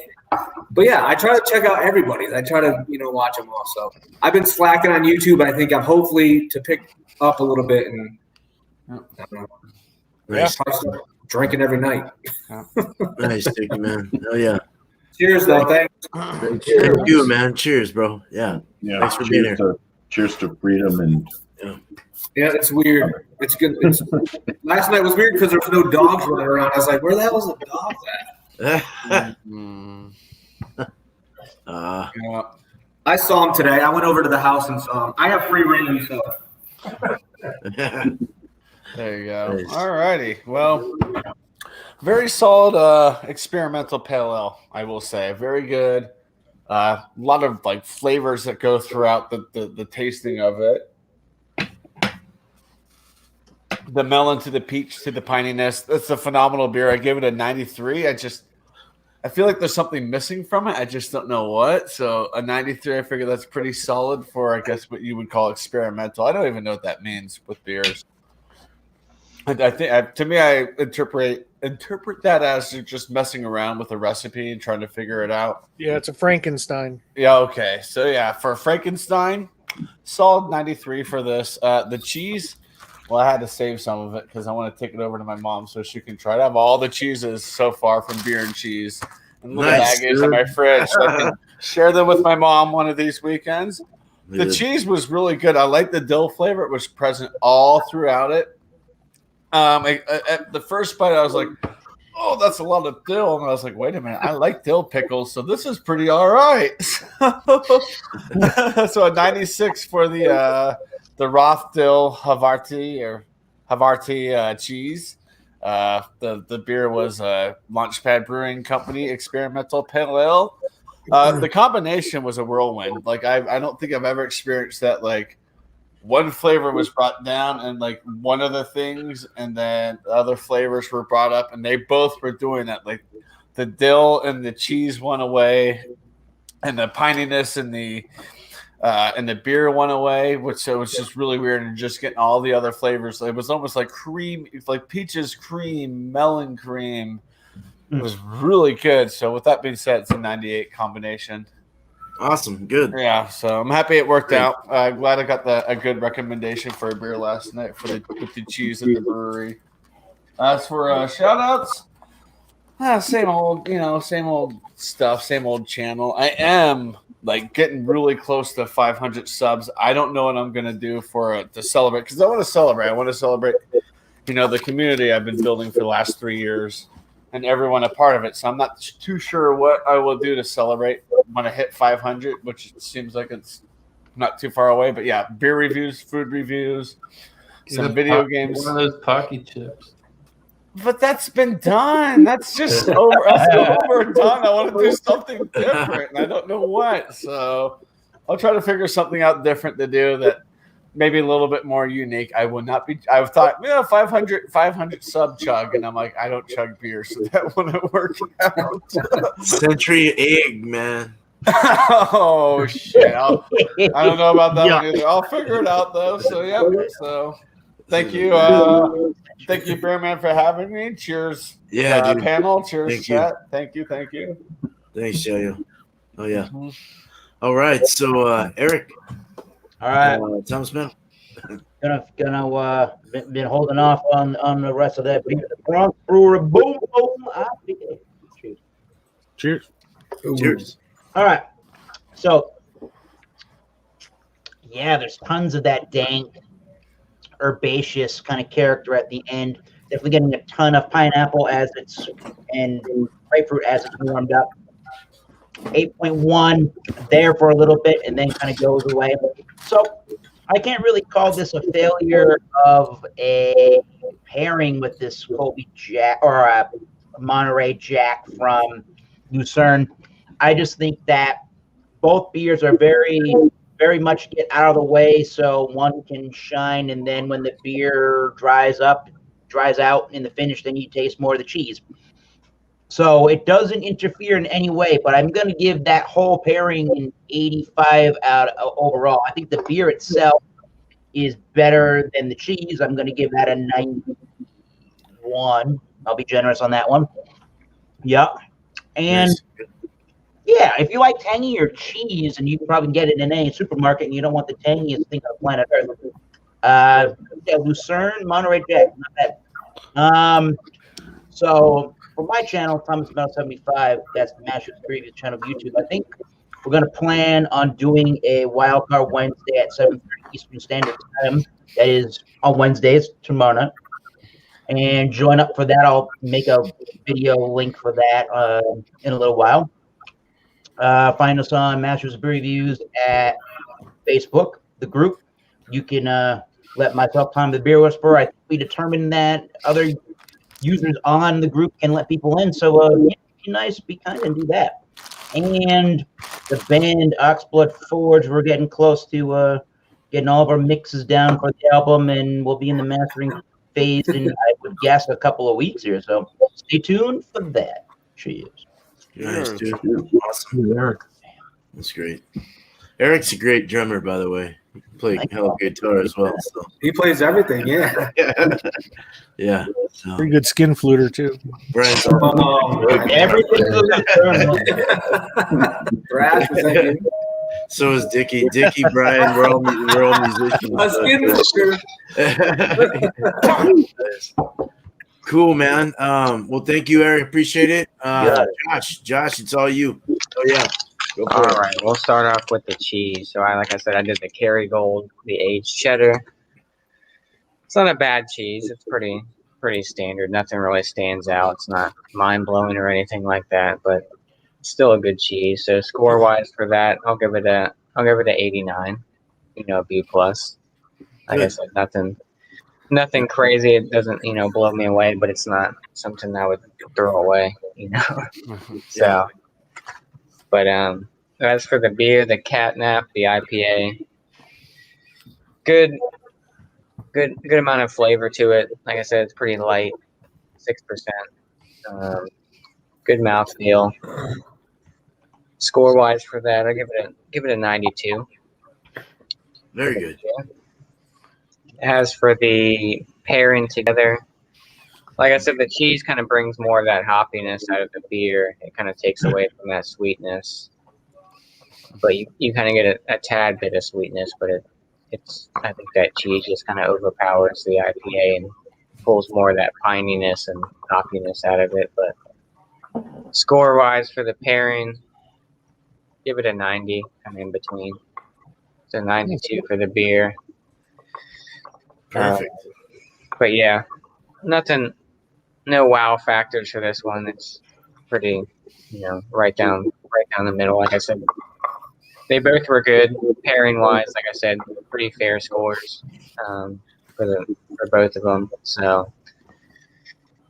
But yeah, I try to check out everybody's. I try to, watch them all. So I've been slacking on YouTube, but I think I'm hopefully to pick up a little bit and I don't know. Nice. Drinking every night. Nice, Dickie, man. Oh yeah. Cheers, though. Thanks. Thank you, man. Cheers, bro. Yeah. Thanks for being here. Cheers to freedom and. Yeah, it's weird. It's good. Last night was weird because there was no dogs running around. I was like, where the hell was the dogs at? I saw him today. I went over to the house and saw him. I have free reign, so. There you go. Nice. All righty. Well, very solid experimental pale ale, I will say. Very good. A lot of flavors that go throughout the tasting of it. The melon to the peach to the pininess. That's a phenomenal beer. I give it a 93. I feel like there's something missing from it. I just don't know what. So a 93, I figure that's pretty solid for, I guess, what you would call experimental. I don't even know what that means with beers. I think, to me, I interpret that as you're just messing around with a recipe and trying to figure it out. Yeah, it's a Frankenstein. Yeah, okay. So, yeah, for Frankenstein, solid 93 for this. The cheese, well, I had to save some of it because I want to take it over to my mom so she can try it. I have all the cheeses so far from beer and cheese and little baggies in my fridge so I can share them with my mom one of these weekends. The cheese was really good. I like the dill flavor. It was present all throughout it. At the first bite, I was like, oh, that's a lot of dill. And I was like, wait a minute, I like dill pickles, so this is pretty all right. So a 96 for the Roth dill Havarti cheese. The beer was Launchpad Brewing Company Experimental Pale Ale. The combination was a whirlwind. I don't think I've ever experienced that. One flavor was brought down and one of the things, and then other flavors were brought up, and they both were doing that. The dill and the cheese went away, and the pininess and the beer went away, which it was just really weird, and just getting all the other flavors. It was almost like cream, like peaches cream, melon cream. It was really good. So with that being said, it's a 98 combination. Awesome. Good. Yeah, so I'm happy it worked out. Glad I got a good recommendation for a beer last night with the cheese at the brewery. As for shout outs, same old stuff, same old channel. I am getting really close to 500 subs. I don't know what I'm gonna do to celebrate, because I want to celebrate. I want to celebrate, the community I've been building for the last 3 years and everyone a part of it. So I'm not too sure what I will do to celebrate when I hit 500, which seems like it's not too far away. But yeah, beer reviews, food reviews, some video games. One of those Pocky chips. But that's been done. That's just overdone. I want to do something different, and I don't know what. So I'll try to figure something out different to do that maybe a little bit more unique. I will not be. I've thought, 500 sub chug, and I'm like, I don't chug beer, so that wouldn't work out. Century egg, man. Oh shit! I don't know about that one either. I'll figure it out though. So yeah. So thank you, Bearman, for having me. Cheers. Yeah, panel. Cheers, thank chat. You. Thank you. Thanks, Chadeo. Oh yeah. Mm-hmm. All right. So Eric. All right. Tom Smith. Gonna been holding off on the rest of that beer. The Bronx Brewery. Boom, boom. Cheers. Cheers. All right. So, yeah, there's tons of that dank, herbaceous kind of character at the end. Definitely getting a ton of pineapple and grapefruit as it's warmed up. 8.1 there for a little bit and then kind of goes away. So I can't really call this a failure of a pairing with this Colby Jack or a Monterey Jack from Lucerne. I just think that both beers are very much get out of the way so one can shine, and then when the beer dries out in the finish, then you taste more of the cheese. So it doesn't interfere in any way, but I'm going to give that whole pairing an 85 out overall. I think the beer itself is better than the cheese. I'm going to give that a 91. I'll be generous on that one. Yeah. And Nice. yeah, if you like tangy or cheese, and you can probably get it in any supermarket, and you don't want the tangiest thing on planet Earth, yeah, Lucerne, Monterey Jack, not bad. So for my channel, Thomas Metal 75, that's the Masters Previous channel of YouTube. I think we're going to plan on doing a Wildcard Wednesday at 7:30 Eastern Standard Time. That is on Wednesdays tomorrow night. And join up for that. I'll make a video link for that in a little while. Find us on Masters of Brew Reviews at Facebook, the group. You can let myself, Tom the Beer Whisperer. I think we determined that other users on the group can let people in. So yeah, be nice, be kind, and do that. And the band Oxblood Forge, we're getting close to getting all of our mixes down for the album, and we'll be in the mastering phase in, I would guess, a couple of weeks here. So stay tuned for that. Cheers. Nice, dude. Awesome. Eric. That's great. Eric's a great drummer, by the way. He can play hell guitar as well. So. He plays everything, yeah. Yeah. So. Pretty good skin fluter too. Brian's Everything Thrash was that you? So is Dickie. Dickie, Brian, we're all musicians. A skin So. Cool, man. Well, thank you, Eric. Appreciate it. Josh, it's all you. Oh yeah. Go for All it. right, we'll start off with the cheese. So like I said, I did the Kerrygold, the aged cheddar. It's not a bad cheese. It's pretty standard. Nothing really stands out. It's not mind blowing or anything like that, but it's still a good cheese. So score wise for that, I'll give it a 89. B plus. Like I said, nothing crazy. It doesn't blow me away, but it's not something I would throw away. So. But as for the beer, the Catnap, the IPA, good amount of flavor to it. Like I said, it's pretty light, 6%. Good mouthfeel. Score wise for that, I give it a 92. Very good. As for the pairing together, like I said, the cheese kind of brings more of that hoppiness out of the beer. It kind of takes away from that sweetness. But you kind of get a tad bit of sweetness, but I think that cheese just kind of overpowers the IPA and pulls more of that pininess and hoppiness out of it. But score-wise for the pairing, give it a 90, kind of in between. It's a 92 for the beer. Perfect. But yeah, no wow factors for this one. It's pretty, right down the middle. Like I said, they both were good pairing wise. Like I said, pretty fair scores for both of them. So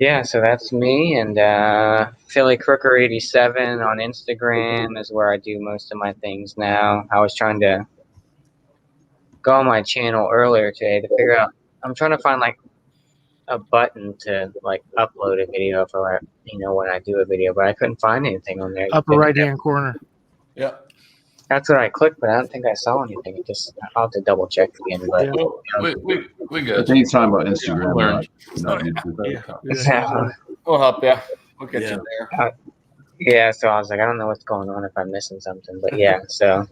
yeah, so that's me. And Philly Crooker 87 on Instagram is where I do most of my things now. I was trying to go on my channel earlier today to figure out. I'm trying to find a button to upload a video for when I do a video, but I couldn't find anything on there. Upper right hand corner. Yeah. That's what I clicked, but I don't think I saw anything. I'll have to double check again. But We I got think he's talking about Instagram. Learn. not YouTube. We'll help you. We'll get Yeah. you there. yeah, so I was like, I don't know what's going on if I'm missing something, but yeah. So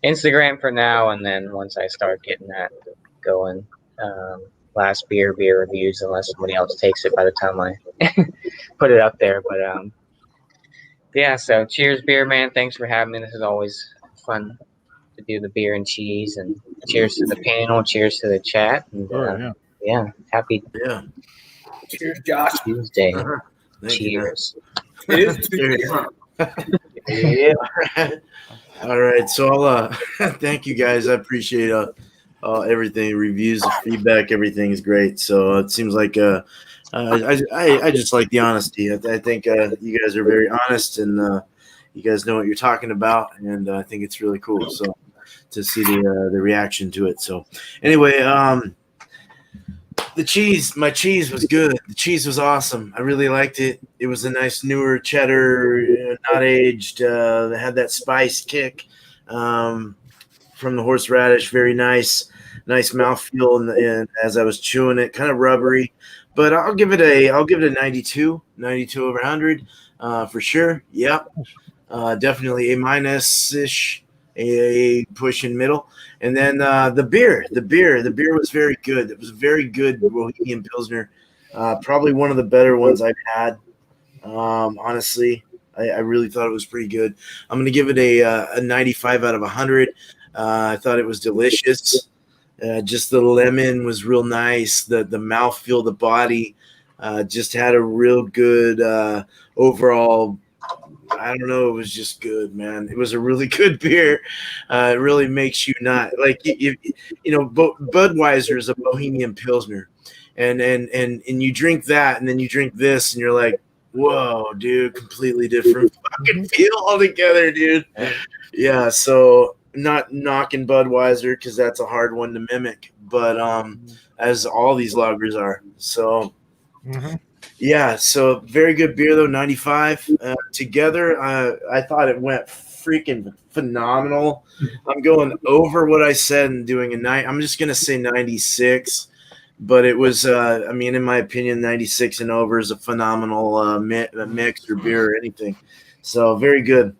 Instagram for now, and then once I start getting that going, last beer reviews, unless somebody else takes it by the time I put it up there. But yeah, so cheers, beer man. Thanks for having me. This is always fun to do the beer and cheese. And cheers to the panel. Cheers to the chat. And yeah, happy Cheers, Josh. Tuesday. Thank you, man. Cheers. It is Tuesday, huh? Yeah. All right. So I'll thank you guys. I appreciate everything, reviews, the feedback, everything is great. So it seems like I just like the honesty. I think you guys are very honest and you guys know what you're talking about, and I think it's really cool. So to see the reaction to it. So anyway, my cheese was good. The cheese was awesome. I really liked it. It was a nice newer cheddar, not aged. It had that spice kick from the horseradish. Very nice mouthfeel. And as I was chewing it, kind of rubbery. But I'll give it a 92 over 100 for sure. Yep, definitely a minus ish, a push in middle. And then the beer was very good. It was a very good Bohemian Pilsner. Probably one of the better ones I've had. Honestly, I really thought it was pretty good. I'm going to give it a 95 out of 100. I thought it was delicious. Just the lemon was real nice. The mouthfeel, the body, just had a real good overall. I don't know. It was just good, man. It was a really good beer. It really makes you not like Budweiser is a Bohemian Pilsner, and you drink that, and then you drink this, and you're like, whoa, dude, completely different fucking feel altogether, dude. Yeah. So not knocking Budweiser because that's a hard one to mimic, but as all these lagers are. So. Mm-hmm. Yeah, so very good beer though, 95 together. I thought it went freaking phenomenal. I'm going over what I said and doing a night. I'm just gonna say 96, but it was. I mean, in my opinion, 96 and over is a phenomenal mix or beer or anything. So very good.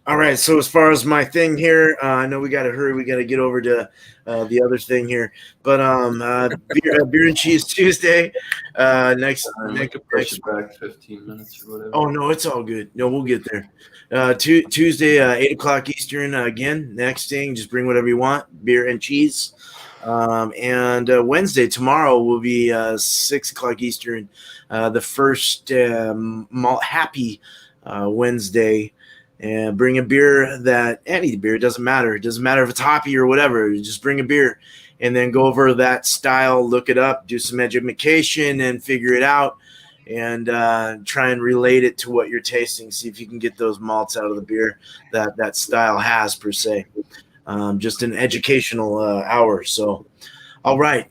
All right, so as far as my thing here, I know we got to hurry. We got to get over to the other thing here, but beer and cheese Tuesday. Next, push it back 15 minutes or whatever. Oh no, it's all good. No, we'll get there. Tuesday, 8:00 Eastern. Again, next thing, just bring whatever you want, beer and cheese. And Wednesday, tomorrow will be 6:00 Eastern. The first happy Wednesday. And bring a beer any beer, it doesn't matter. It doesn't matter if it's hoppy or whatever. You just bring a beer and then go over that style, look it up, do some education and figure it out and try and relate it to what you're tasting. See if you can get those malts out of the beer that style has per se. Just an educational hour. So, all right.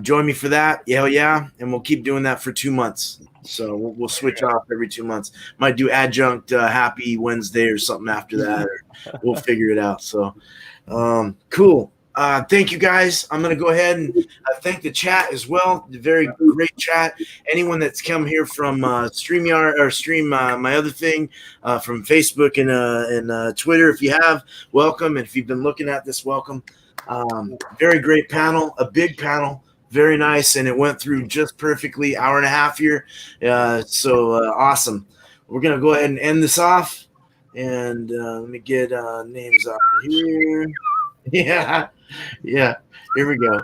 Join me for that. Yeah. And we'll keep doing that for 2 months. So we'll switch off every 2 months. Might do adjunct happy Wednesday or something after that. Or we'll figure it out. So cool. Thank you guys. I'm going to go ahead and thank the chat as well. Very great chat. Anyone that's come here from StreamYard or Stream, my other thing from Facebook and Twitter, if you have, welcome. And if you've been looking at this, welcome. Very great panel, a big panel. Very nice, and it went through just perfectly. Hour and a half here, so awesome. We're gonna go ahead and end this off, and let me get names out here. Yeah. Here we go.